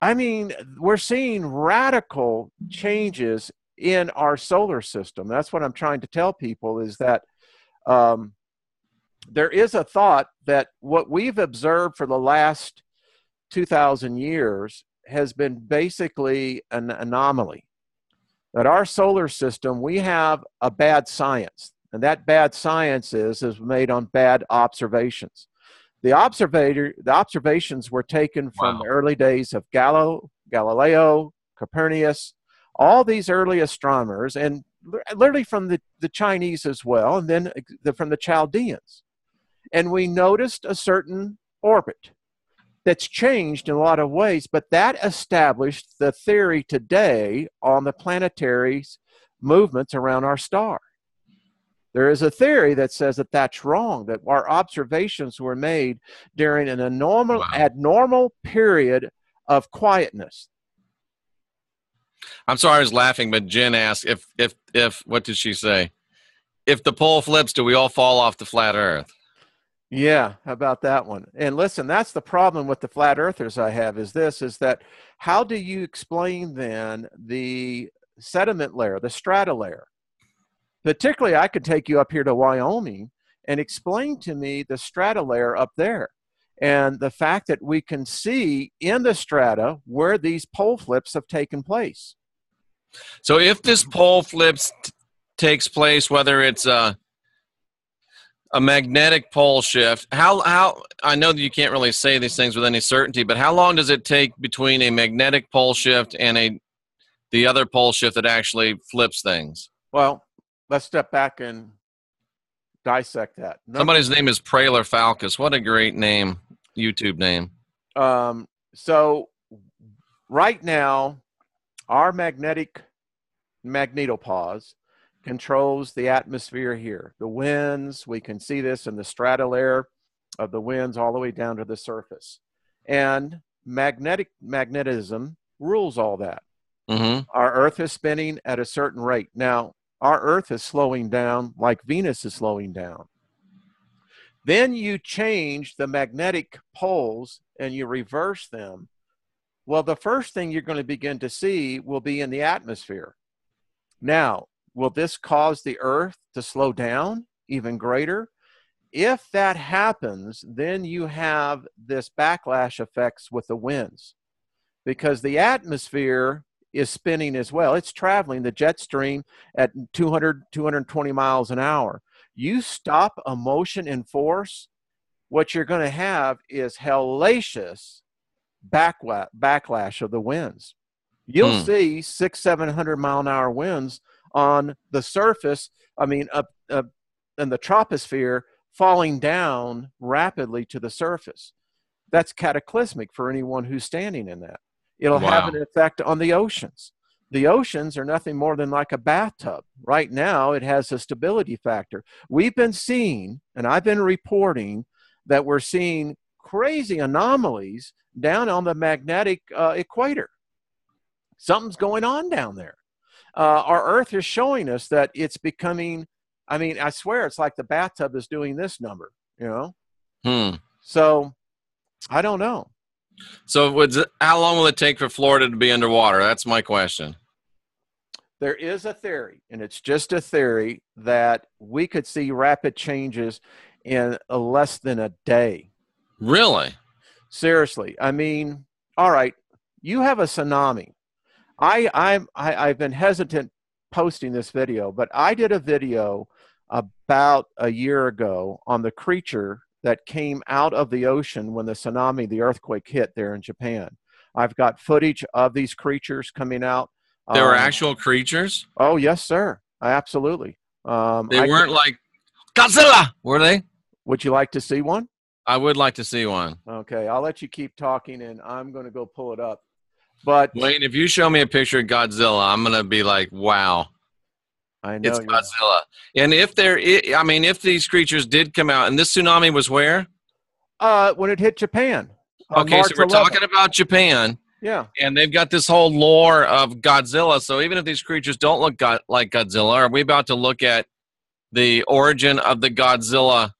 I mean, we're seeing radical changes in our solar system. That's what I'm trying to tell people is that there is a thought that what we've observed for the last 2,000 years has been basically an anomaly. That our solar system, we have a bad science, and that bad science is made on bad observations. The observations were taken from the early days of Galileo, Copernicus, all these early astronomers, and literally from the Chinese as well, and then from the Chaldeans. And we noticed a certain orbit that's changed in a lot of ways, but that established the theory today on the planetary movements around our star. There is a theory that says that that's wrong, that our observations were made during an abnormal period of quietness. I'm sorry I was laughing, but Jen asked if what did she say? If the pole flips, do we all fall off the flat earth? Yeah, how about that one? And listen, that's the problem with the flat earthers I have is that how do you explain then the sediment layer, the strata layer? Particularly, I could take you up here to Wyoming and explain to me the strata layer up there. And the fact that we can see in the strata where these pole flips have taken place. So if this pole flips takes place, whether it's a magnetic pole shift, how I know that you can't really say these things with any certainty, but how long does it take between a magnetic pole shift and the other pole shift that actually flips things? Well, let's step back and dissect that. Somebody's name is Praler Falcus. What a great name, YouTube name. So right now, our magnetopause controls the atmosphere here. The winds, we can see this in the strata layer of the winds all the way down to the surface. And magnetism rules all that. Mm-hmm. Our Earth is spinning at a certain rate. Now, our Earth is slowing down like Venus is slowing down. Then you change the magnetic poles and you reverse them. Well, the first thing you're going to begin to see will be in the atmosphere. Now, will this cause the Earth to slow down even greater? If that happens, then you have this backlash effects with the winds, because the atmosphere is spinning as well. It's traveling the jet stream at 220 miles an hour. You stop a motion in force, what you're going to have is hellacious backlash of the winds. You'll see 600-700 mile an hour winds on the surface. I mean, up in the troposphere, falling down rapidly to the surface. That's cataclysmic for anyone who's standing in that. It'll have an effect on the oceans. The oceans are nothing more than like a bathtub. Right now, it has a stability factor. We've been seeing, and I've been reporting, that we're seeing crazy anomalies down on the magnetic equator. Something's going on down there. Our Earth is showing us that it's becoming, I mean, I swear it's like the bathtub is doing this number, you know? So, I don't know. So how long will it take for Florida to be underwater? That's my question. There is a theory, and it's just a theory, that we could see rapid changes in less than a day. Really? Seriously. I mean, all right, you have a tsunami. I've been hesitant posting this video, but I did a video about a year ago on the creature that came out of the ocean when the tsunami, the earthquake hit there in Japan. I've got footage of these creatures coming out. There were actual creatures? Oh, yes, sir. Absolutely. They weren't like Godzilla, were they? Would you like to see one? I would like to see one. Okay, I'll let you keep talking, and I'm going to go pull it up. But Wayne, if you show me a picture of Godzilla, I'm going to be like, wow. I know it's Godzilla. And if these creatures did come out, and this tsunami was where? When it hit Japan. Okay, March so we're 11th. talking about Japan. Yeah. And they've got this whole lore of Godzilla. So even if these creatures don't look like Godzilla, are we about to look at the origin of the Godzilla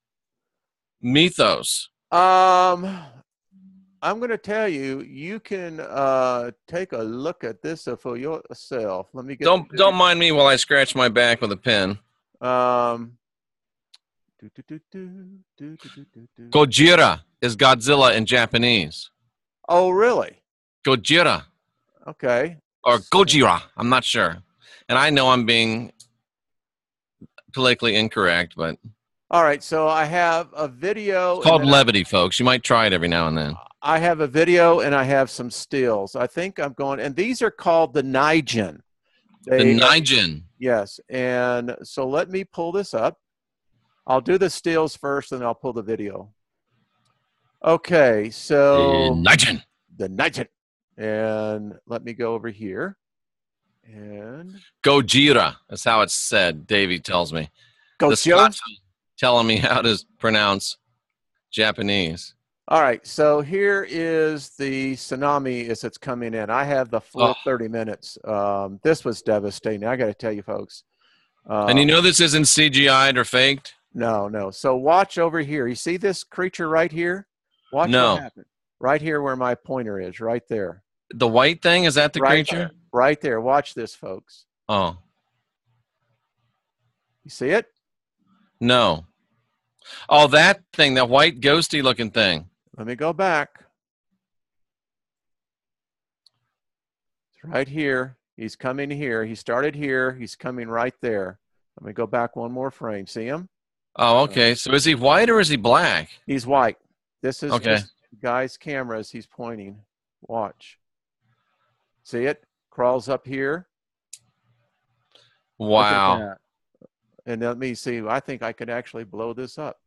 mythos? I'm going to tell you, you can take a look at this for yourself. Let me get. Don't mind me while I scratch my back with a pen. Gojira is Godzilla in Japanese. Oh, really? Gojira. Okay. Or Gojira. I'm not sure. And I know I'm being politically incorrect, but. All right. So I have a video. It's called levity, folks. You might try it every now and then. I have a video and I have some stills. I think I'm going, and these are called the Nijin. The Nijin. Yes. And so let me pull this up. I'll do the stills first, and I'll pull the video. Okay. So the Nijin. And let me go over here. And Gojira. That's how it's said. Davey tells me. The Scots telling me how to pronounce Japanese. All right, so here is the tsunami as it's coming in. I have the full 30 minutes. This was devastating. I got to tell you, folks. And you know this isn't CGI'd or faked? No. So watch over here. You see this creature right here? Watch what happened. Right here where my pointer is, right there. The white thing? Is that the creature? Right there. Watch this, folks. Oh. You see it? No. Oh, that thing, that white ghosty looking thing. Let me go back. It's right here. He's coming here. He started here. He's coming right there. Let me go back one more frame. See him? Oh, okay. So is he white or is he black? He's white. This is Okay. this guy's camera as he's pointing. Watch. See it? Crawls up here. Look at Wow. that. And let me see. I think I could actually blow this up.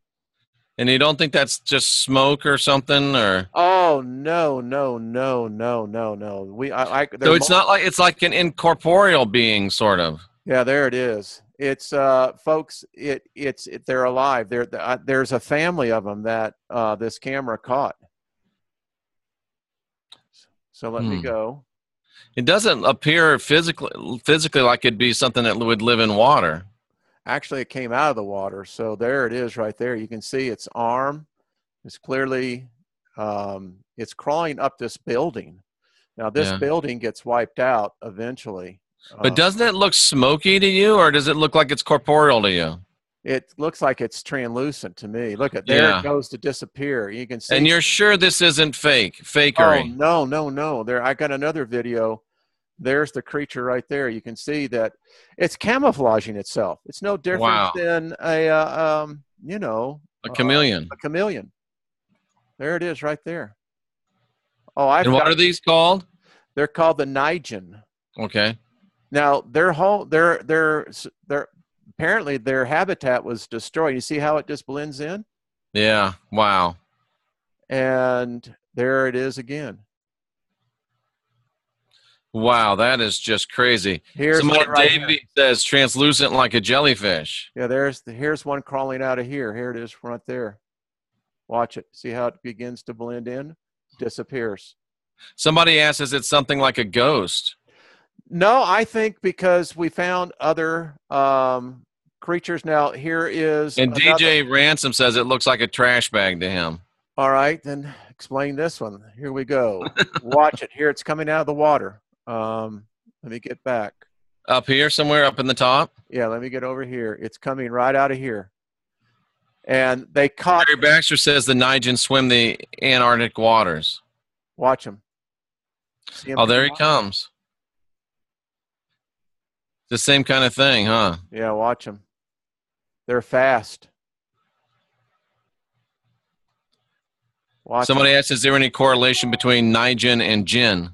And you don't think that's just smoke or something, or? Oh no, no, no, no, no, no. So it's not like, it's like an incorporeal being, sort of. Yeah, there it is. It's folks. They're alive. There's a family of them that this camera caught. So let me go. It doesn't appear physically like it'd be something that would live in water. Actually, it came out of the water. So there it is right there. You can see its arm is clearly, it's crawling up this building. Now, this building gets wiped out eventually. But doesn't it look smoky to you, or does it look like it's corporeal to you? It looks like it's translucent to me. Look at there, it goes to disappear. You can see. And you're sure this isn't fakery? Oh, no, no, no. There, I got another video. There's the creature right there. You can see that it's camouflaging itself. It's no different than a, you know, a chameleon. A chameleon. There it is, right there. Oh, and what are these called? They're called the Nigen. Okay. Now their apparently their habitat was destroyed. You see how it just blends in? Yeah. Wow. And there it is again. Wow, that is just crazy. Here's Somebody, right Davey here. says translucent like a jellyfish. Yeah, here's one crawling out of here. Here it is right there. Watch it. See how it begins to blend in? Disappears. Somebody asks, is it something like a ghost? No, I think because we found other creatures. Now, here is and DJ Ransom says it looks like a trash bag to him. All right, then explain this one. Here we go. Watch it. Here it's coming out of the water. Let me get back. Up here somewhere, up in the top? Yeah, let me get over here. It's coming right out of here. And they caught. Barry Baxter says the Nigen swim the Antarctic waters. Watch him. Oh, there he comes. The same kind of thing, huh? Yeah, watch them. They're fast. Somebody asked, is there any correlation between Nigen and Jinn?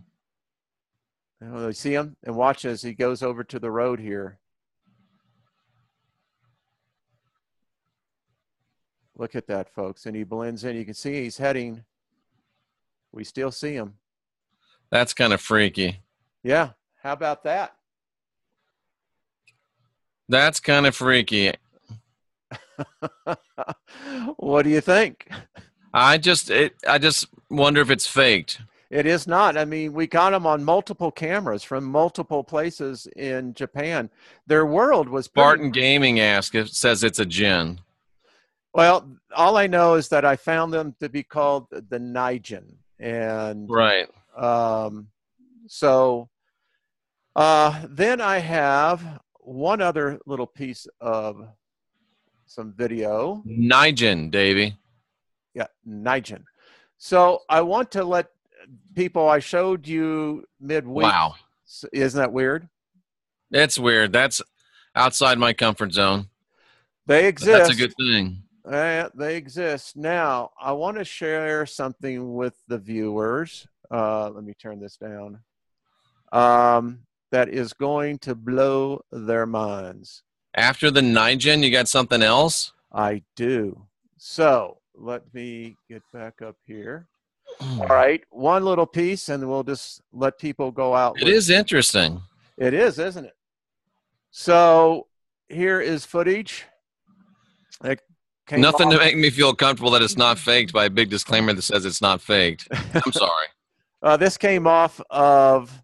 You see him? And watch as he goes over to the road here. Look at that, folks. And he blends in. You can see he's heading. We still see him. That's kind of freaky. Yeah. How about that? That's kind of freaky. What do you think? I just wonder if it's faked. It is not. I mean, we got them on multiple cameras from multiple places in Japan. Their world was Spartan Gaming says it's a Jinn. Well, all I know is that I found them to be called the Nigen. And right. So then I have one other little piece of some video. Nigen, Davey. Yeah, Nigen. So I want to let people, I showed you midweek. Wow. Isn't that weird? It's weird. That's outside my comfort zone. They exist. But that's a good thing. They exist. Now, I want to share something with the viewers. Let me turn this down. That is going to blow their minds. After the Nigen, you got something else? I do. So let me get back up here. All right, one little piece, and we'll just let people go out. It is interesting. It is, isn't it? So here is footage. Nothing to make me feel comfortable that it's not faked by a big disclaimer that says it's not faked. I'm sorry. This came off of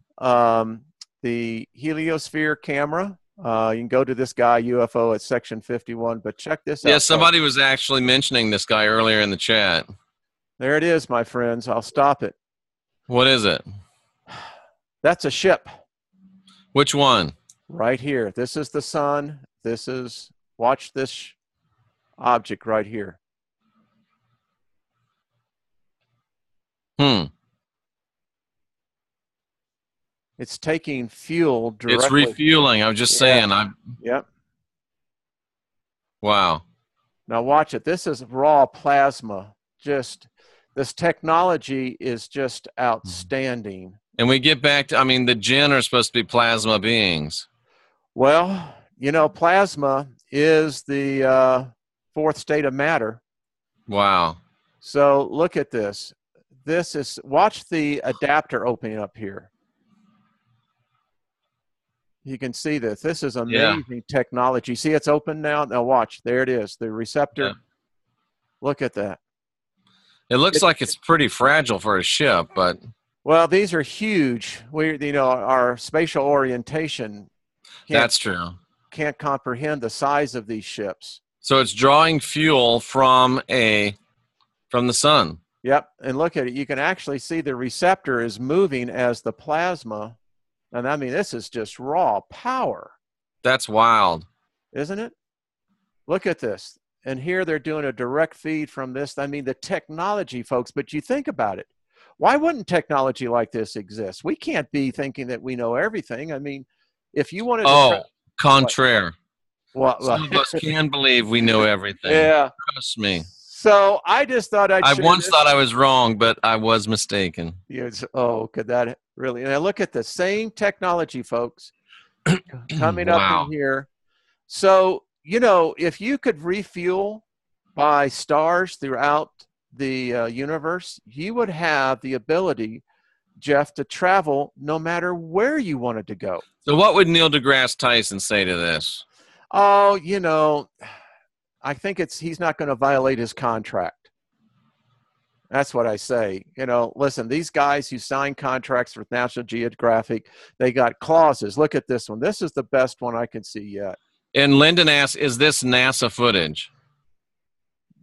the heliosphere camera. You can go to this guy, UFO, at section 51, but check this out. Yeah, somebody was actually mentioning this guy earlier in the chat. There it is, my friends. I'll stop it. What is it? That's a ship. Which one? Right here. This is the sun. This is Watch this object right here. It's taking fuel directly. It's refueling. I was just saying. Yep. Wow. Now watch it. This is raw plasma. This technology is just outstanding. And we get back to, I mean, the Jinn are supposed to be plasma beings. Well, you know, plasma is the fourth state of matter. Wow. So look at this. Watch the adapter opening up here. You can see this. This is amazing technology. See, it's open now. Now watch. There it is. The receptor. Yeah. Look at that. It looks like it's pretty fragile for a ship, but. Well, these are huge. Our spatial orientation. That's true. Can't comprehend the size of these ships. So it's drawing fuel from the sun. Yep. And look at it. You can actually see the receptor is moving as the plasma. And I mean, this is just raw power. That's wild. Isn't it? Look at this. And here they're doing a direct feed from this. I mean, the technology, folks, but you think about it. Why wouldn't technology like this exist? We can't be thinking that we know everything. I mean, if you wanted to... Oh, contraire. What? Some of us can believe we know everything. Yeah. Trust me. So I just thought I once thought I was wrong, but I was mistaken. Yes. Oh, could that really? Now look at the same technology, folks, coming up in here. So, you know, if you could refuel by stars throughout the universe, you would have the ability, Jeff, to travel no matter where you wanted to go. So what would Neil deGrasse Tyson say to this? Oh, you know, I think he's not going to violate his contract. That's what I say. You know, listen, these guys who sign contracts with National Geographic, they got clauses. Look at this one. This is the best one I can see yet. And Lyndon asks, is this NASA footage?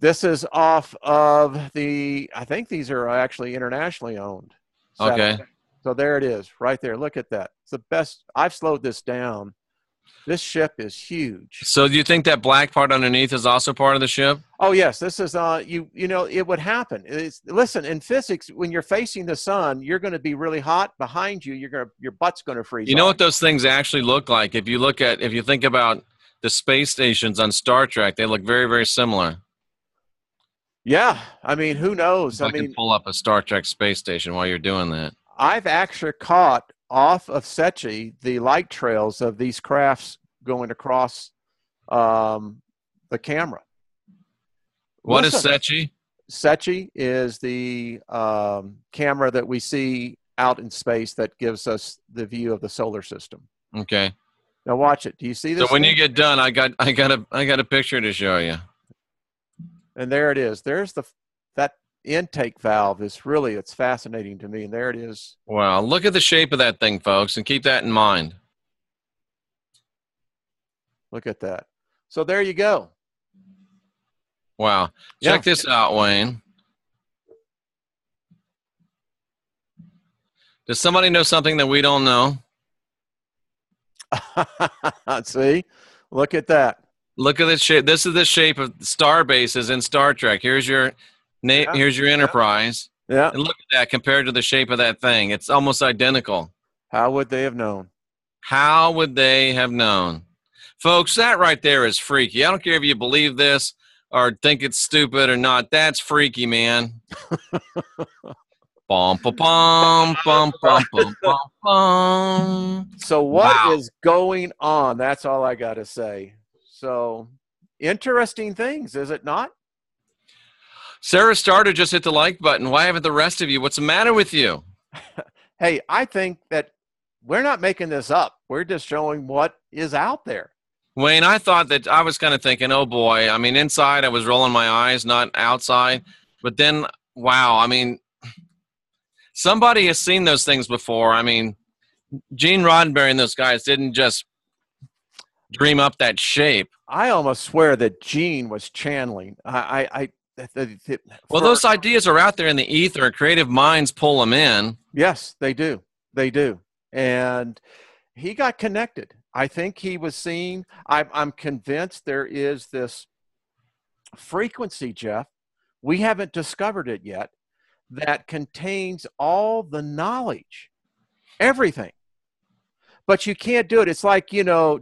This is off of I think these are actually internationally owned. Okay. So there it is, right there. Look at that. It's the best. I've slowed this down. This ship is huge. So do you think that black part underneath is also part of the ship? Oh, yes. This is, you know, it would happen. Listen, in physics, when you're facing the sun, you're going to be really hot. Behind you, your butt's going to freeze. You know what those things actually look like? If you think about the space stations on Star Trek, they look very, very similar. Yeah. I mean, who knows? I can pull up a Star Trek space station while you're doing that. I've actually caught off of Secchi the light trails of these crafts going across the camera. What is Secchi? Secchi is the camera that we see out in space that gives us the view of the solar system. Okay. Now watch it. Do you see this? So when you get done, I got a picture to show you. And there it is. There's that intake valve it's fascinating to me. And there it is. Wow. Look at the shape of that thing, folks, and keep that in mind. Look at that. So there you go. Wow. Check this out, Wayne. Does somebody know something that we don't know? See? Look at that. Look at this shape. This is the shape of star bases in Star Trek. Here's your here's your Enterprise. Yeah. And look at that compared to the shape of that thing. It's almost identical. How would they have known? How would they have known? Folks, that right there is freaky. I don't care if you believe this or think it's stupid or not. That's freaky, man. Bum, ba, bum, bum, bum, bum, bum, bum. So what is going on? That's all I got to say. So interesting things, is it not? Sarah Starter just hit the like button. Why haven't the rest of you? What's the matter with you? Hey, I think that we're not making this up. We're just showing what is out there. Wayne, I thought that I was kind of thinking, oh boy, I mean, inside I was rolling my eyes, not outside. But then, wow, I mean, somebody has seen those things before. I mean, Gene Roddenberry and those guys didn't just dream up that shape. I almost swear that Gene was channeling. Well, those ideas are out there in the ether. Creative minds pull them in. Yes, they do. They do. And he got connected. I think he was seeing, I'm convinced there is this frequency, Jeff. We haven't discovered it yet, that contains all the knowledge, everything. But you can't do it. It's like,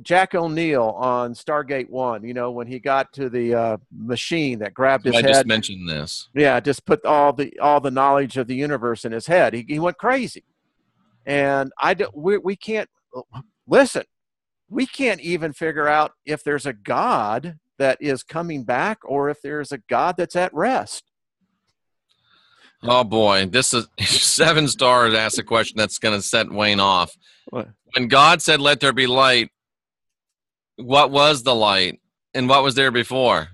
Jack O'Neill on Stargate 1, when he got to the machine that grabbed his I head. just mentioned this. Yeah, just put all the knowledge of the universe in his head. He went crazy. And we can't, listen, we can't even figure out if there's a God that is coming back or if there's a God that's at rest. Oh boy, this is 7 stars. Asked a question that's going to set Wayne off. What? When God said, "Let there be light," what was the light, and what was there before?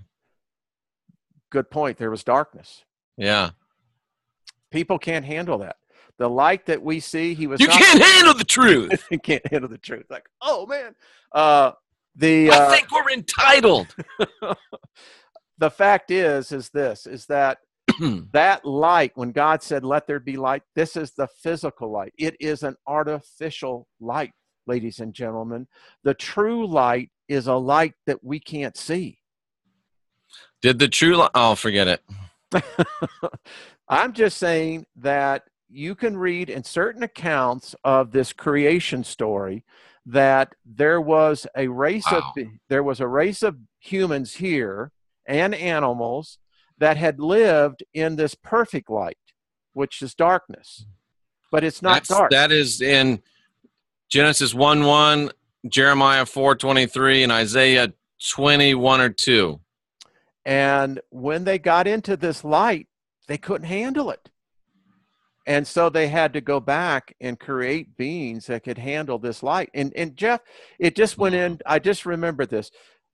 Good point. There was darkness. Yeah. People can't handle that. The light that we see, he was. You can't handle the truth. You can't handle the truth. Like, oh man. I think we're entitled. The fact is that that light, when God said, "Let there be light," this is the physical light. It is an artificial light, ladies and gentlemen. The true light is a light that we can't see. Did the true light? Oh, forget it. I'm just saying that you can read in certain accounts of this creation story that there was a race of humans here and animals that had lived in this perfect light, which is darkness. But it's not dark. That is in Genesis 1:1, Jeremiah 4:23, and Isaiah 20:1-2. And when they got into this light, they couldn't handle it. And so they had to go back and create beings that could handle this light. And Jeff, it just went in. I just remember this.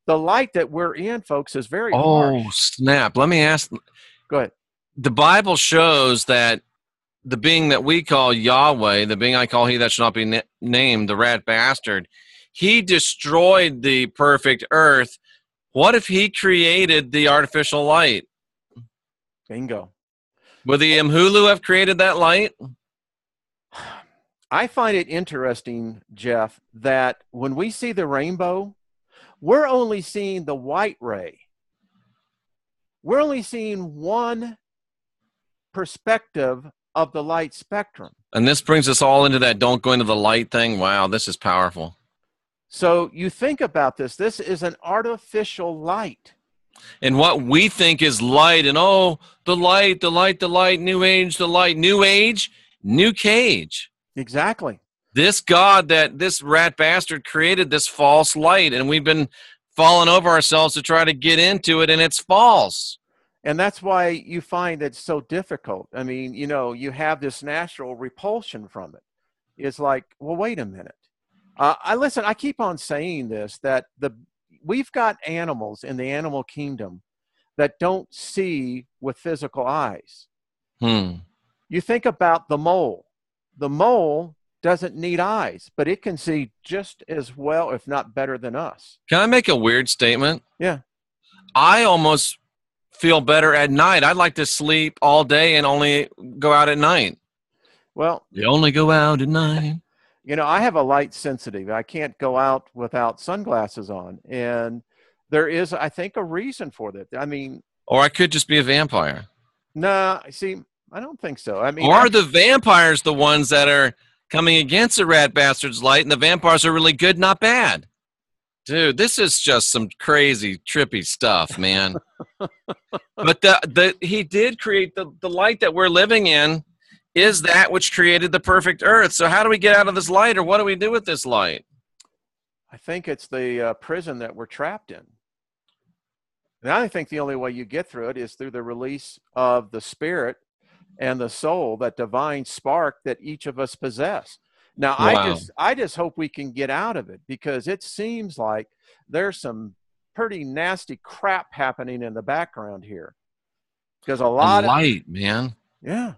The light that we're in, folks, is very harsh. Oh, snap. Let me ask. Go ahead. The Bible shows that the being that we call Yahweh, the being I call he that shall not be named, the rat bastard, he destroyed the perfect earth. What if he created the artificial light? Bingo. Would the Mhulu have created that light? I find it interesting, Jeff, that when we see the rainbow, we're only seeing the white ray. We're only seeing one perspective of the light spectrum. And this brings us all into that don't go into the light thing. Wow, this is powerful. So you think about this. This is an artificial light. And what we think is light, and the light, new age, new age, new cage. Exactly. This God, that this rat bastard created this false light, and we've been falling over ourselves to try to get into it, and it's false. And that's why you find it's so difficult. I mean, you have this natural repulsion from it. It's like, well, wait a minute. I keep on saying this, that we've got animals in the animal kingdom that don't see with physical eyes. You think about the mole. The mole doesn't need eyes, but it can see just as well, if not better than us. Can I make a weird statement? Yeah. I almost feel better at night. I'd like to sleep all day and only go out at night. Well, you only go out at night. I have a light sensitive. I can't go out without sunglasses on. And there is, I think, a reason for that. I mean, or I could just be a vampire. No, see, I don't think so. I mean, or are the vampires the ones that are coming against the rat bastard's light, and the vampires are really good, not bad? Dude, this is just some crazy, trippy stuff, man. But he did create the light that we're living in is that which created the perfect earth. So how do we get out of this light, or what do we do with this light? I think it's the prison that we're trapped in. And I think the only way you get through it is through the release of the spirit and the soul, that divine spark that each of us possess. Now, wow. I just hope we can get out of it, because it seems like there's some pretty nasty crap happening in the background here. Because a lot of light, man. Yeah.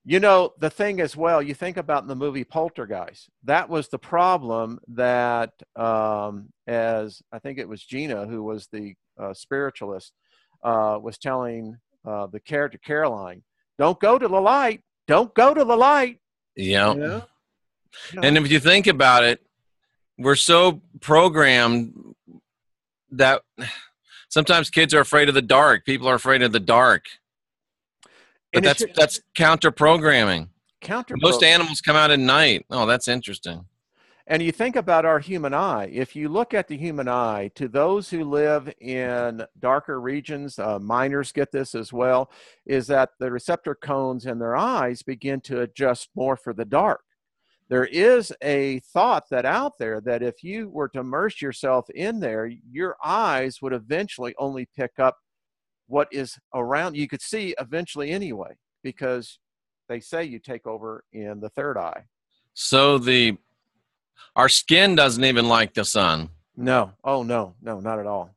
The thing as well, you think about in the movie Poltergeist, that was the problem that, as I think it was Gina, who was the spiritualist, was telling the character Caroline, don't go to the light. Don't go to the light. Yeah. And if you think about it, we're so programmed that sometimes kids are afraid of the dark. People are afraid of the dark, but And it's that's counter programming. counter Most program. animals come out at night. Oh, that's interesting. And you think about our human eye. If you look at the human eye, to those who live in darker regions, miners get this as well, is that the receptor cones in their eyes begin to adjust more for the dark. There is a thought that out there that if you were to immerse yourself in there, your eyes would eventually only pick up what is around. You could see eventually anyway, because they say you take over in the third eye. So our skin doesn't even like the sun. No, oh no, no, not at all.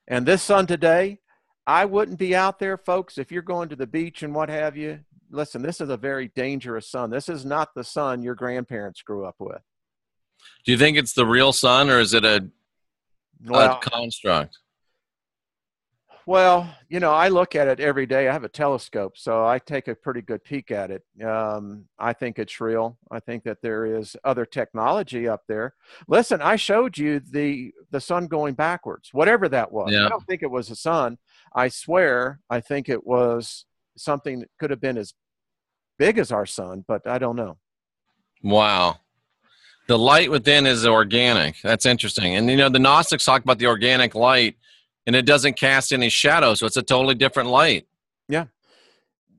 And this sun today, I wouldn't be out there, folks, if you're going to the beach and what have you. Listen, this is a very dangerous sun. This is not the sun your grandparents grew up with. Do you think it's the real sun, or is it a Well, construct? well, I look at it every day. I have a telescope, so I take a pretty good peek at it. I think it's real. I think that there is other technology up there. Listen, I showed you the sun going backwards, whatever that was. Yeah. I don't think it was a sun. I swear, I think it was something that could have been as big as our sun, but I don't know. Wow. The light within is organic. That's interesting. And, the Gnostics talk about the organic light, and it doesn't cast any shadow, so it's a totally different light. Yeah.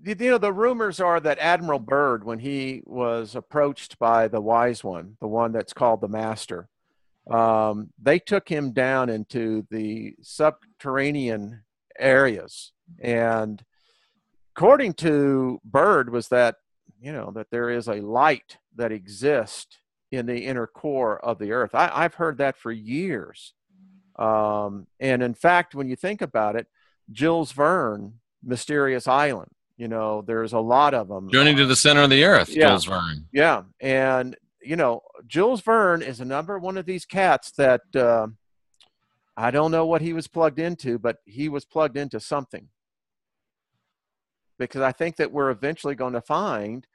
The rumors are that Admiral Byrd, when he was approached by the wise one, the one that's called the Master, they took him down into the subterranean areas. And according to Byrd was that, that there is a light that exists in the inner core of the earth. I've heard that for years. And in fact, when you think about it, Jules Verne, Mysterious Island, there's a lot of them. Journey to the Center of the Earth, Yeah. Jules Verne. Yeah. And, Jules Verne is another one of these cats that I don't know what he was plugged into, but he was plugged into something. Because I think that we're eventually going to find,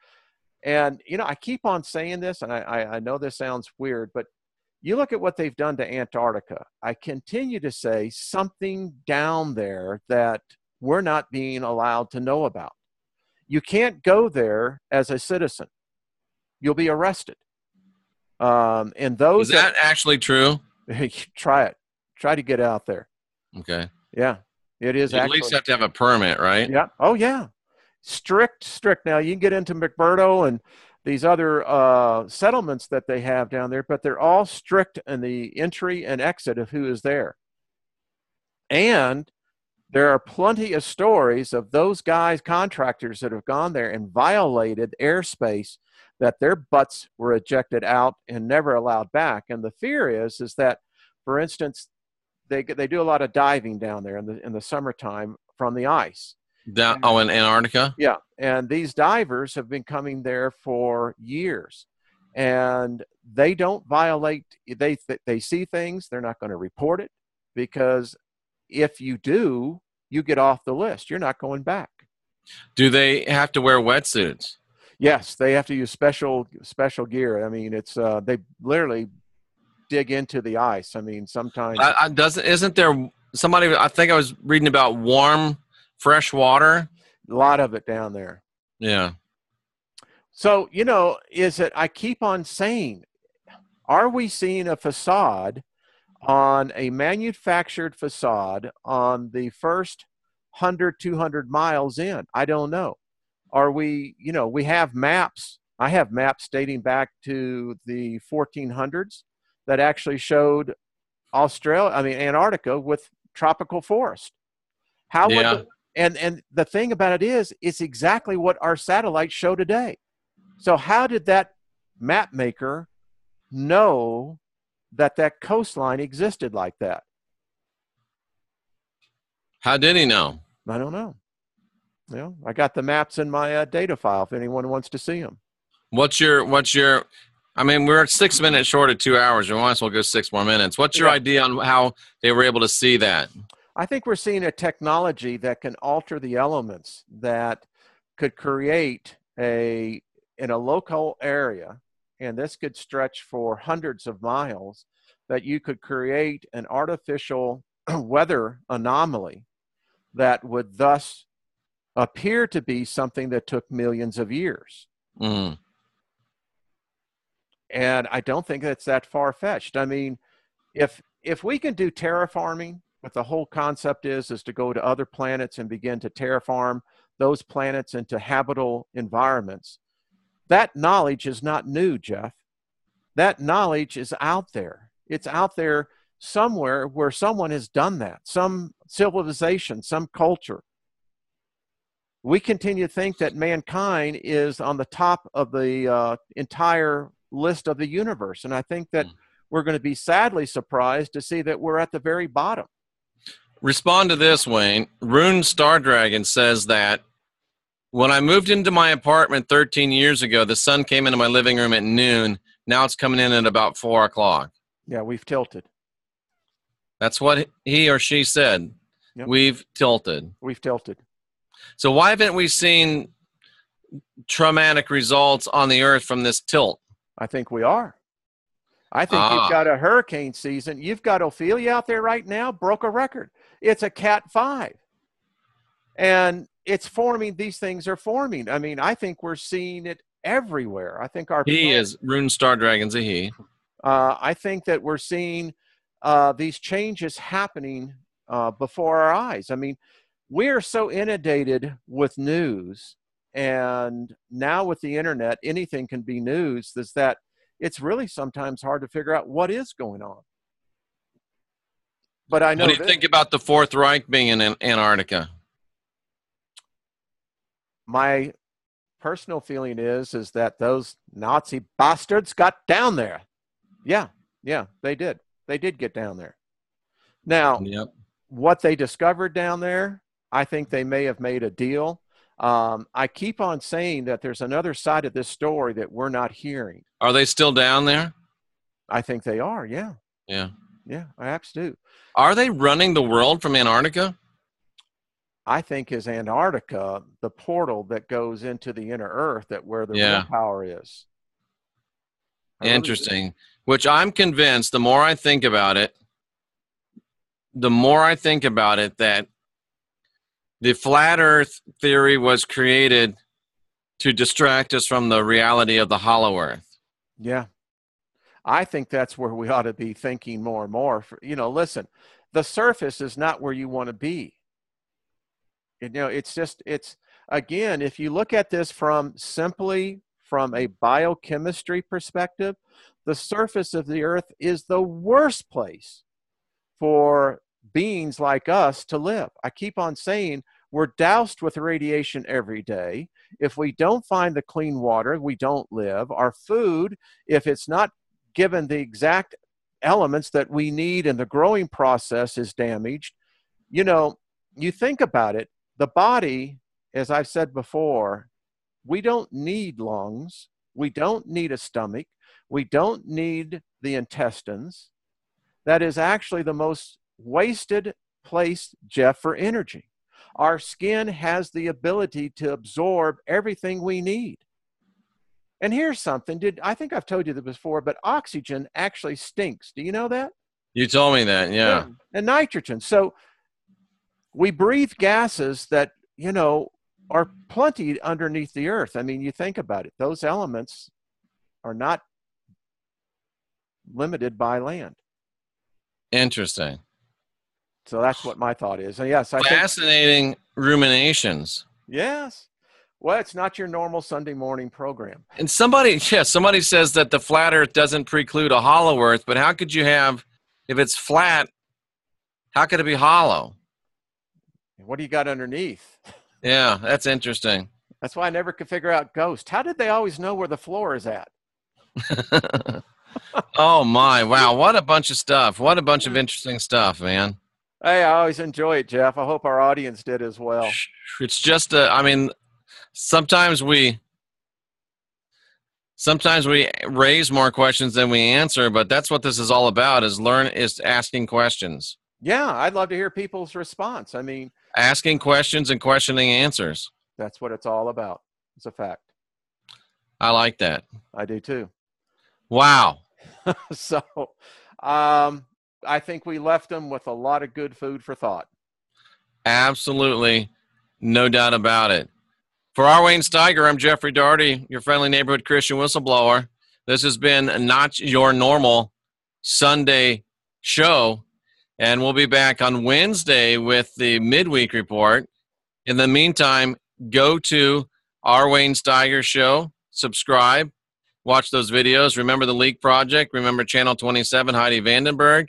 and, I keep on saying this, and I know this sounds weird, but you look at what they've done to Antarctica. I continue to say something down there that we're not being allowed to know about. You can't go there as a citizen. You'll be arrested. And those Is that actually true? try it. Try to get out there. Okay. Yeah, it is. You actually, at least have to have a permit, right? Yeah. Oh, yeah. Strict. Now you can get into McMurdo and these other settlements that they have down there, but they're all strict in the entry and exit of who is there. And there are plenty of stories of those guys, contractors that have gone there and violated airspace, that their butts were ejected out and never allowed back. And the fear is that, for instance, they do a lot of diving down there in the summertime from the ice. In Antarctica? Yeah. And these divers have been coming there for years, and they don't violate. They see things. They're not going to report it, because if you do, you get off the list. You're not going back. Do they have to wear wetsuits? Yes, they have to use special gear. I mean, it's they literally dig into the ice. I mean, sometimes isn't there somebody? I think I was reading about warm, fresh water. A lot of it down there. Yeah. So I keep on saying, are we seeing a facade on a manufactured facade on the first 100, 200 miles in? I don't know. Are we, we have maps. I have maps dating back to the 1400s that actually showed Antarctica with tropical forest. And the thing about it is, it's exactly what our satellites show today. So how did that map maker know that coastline existed like that? How did he know? I don't know. I got the maps in my data file if anyone wants to see them. What's your, we're 6 minutes short of 2 hours. We might as well go 6 more minutes. What's your idea on how they were able to see that? I think we're seeing a technology that can alter the elements, that could create in a local area, and this could stretch for hundreds of miles, that you could create an artificial weather anomaly that would thus appear to be something that took millions of years. Mm. And I don't think that's that far-fetched. I mean, if we can do terraforming, what the whole concept is to go to other planets and begin to terraform those planets into habitable environments, that knowledge is not new, Jeff. That knowledge is out there. It's out there somewhere where someone has done that, some civilization, some culture. We continue to think that mankind is on the top of the entire list of the universe. And I think that we're going to be sadly surprised to see that we're at the very bottom. Respond to this, Wayne. Rune Star Dragon says that when I moved into my apartment 13 years ago, the sun came into my living room at noon. Now it's coming in at about 4 o'clock. Yeah, we've tilted. That's what he or she said. Yep. We've tilted. We've tilted. So why haven't we seen traumatic results on the earth from this tilt? I think we are. I think you've got a hurricane season. You've got Ophelia out there right now, broke a record. It's a Cat 5. And it's forming. These things are forming. I mean, I think we're seeing it everywhere. I think our Rune Star Dragon's a he. I think that we're seeing these changes happening before our eyes. I mean, we're so inundated with news, and now with the internet, anything can be news. Is that it's really sometimes hard to figure out what is going on. But I know. What do you think about the Fourth Reich being in Antarctica? My personal feeling is that those Nazi bastards got down there. Yeah, they did. They did get down there. Now, what they discovered down there, I think they may have made a deal. I keep on saying that there's another side of this story that we're not hearing. Are they still down there? I think they are, yeah. Yeah. Yeah, I absolutely do. Are they running the world from Antarctica? I think is Antarctica the portal that goes into the inner earth, that where the real power is. Interesting. Which I'm convinced, the more I think about it, that the flat earth theory was created to distract us from the reality of the hollow earth. Yeah. I think that's where we ought to be thinking more and more. Listen, the surface is not where you want to be. It's again, if you look at this simply from a biochemistry perspective, the surface of the earth is the worst place for beings like us to live. I keep on saying we're doused with radiation every day. If we don't find the clean water, we don't live. Our food, if it's not given the exact elements that we need in the growing process, is damaged. You think about it, the body, as I've said before, we don't need lungs. We don't need a stomach. We don't need the intestines. That is actually the most wasted place, Jeff, for energy. Our skin has the ability to absorb everything we need. And here's something, I think I've told you this before, but oxygen actually stinks. Do you know that? You told me that, yeah. And nitrogen. So we breathe gases that, are plenty underneath the earth. I mean, you think about it. Those elements are not limited by land. Interesting. So that's what my thought is. And yes, fascinating ruminations. Yes. Well, it's not your normal Sunday morning program. And somebody says that the flat earth doesn't preclude a hollow earth, but how could you have, if it's flat, how could it be hollow? What do you got underneath? Yeah, that's interesting. That's why I never could figure out ghosts. How did they always know where the floor is at? Oh, my. Wow. What a bunch of stuff. What a bunch of interesting stuff, man. Hey, I always enjoy it, Jeff. I hope our audience did as well. It's just, sometimes we raise more questions than we answer, but that's what this is all about, is asking questions. Yeah, I'd love to hear people's response. Asking questions and questioning answers. That's what it's all about. It's a fact. I like that. I do too. Wow. So I think we left them with a lot of good food for thought. Absolutely. No doubt about it. For our Wayne Steiger, I'm Jeffrey Daugherty, your friendly neighborhood Christian whistleblower. This has been Not Your Normal Sunday show, and we'll be back on Wednesday with the midweek report. In the meantime, go to our Wayne Steiger show, subscribe, watch those videos. Remember the Leak Project. Remember Channel 27, Heidi Vandenberg,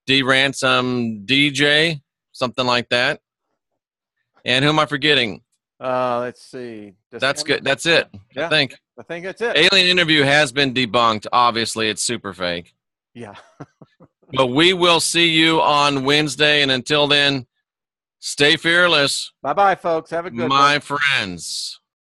D Ransom DJ, something like that. And who am I forgetting? Let's see. That's good. That's it. Yeah, I think that's it. Alien Interview has been debunked. Obviously, it's super fake. Yeah. But we will see you on Wednesday. And until then, stay fearless. Bye-bye, folks. Have a good one. My friends.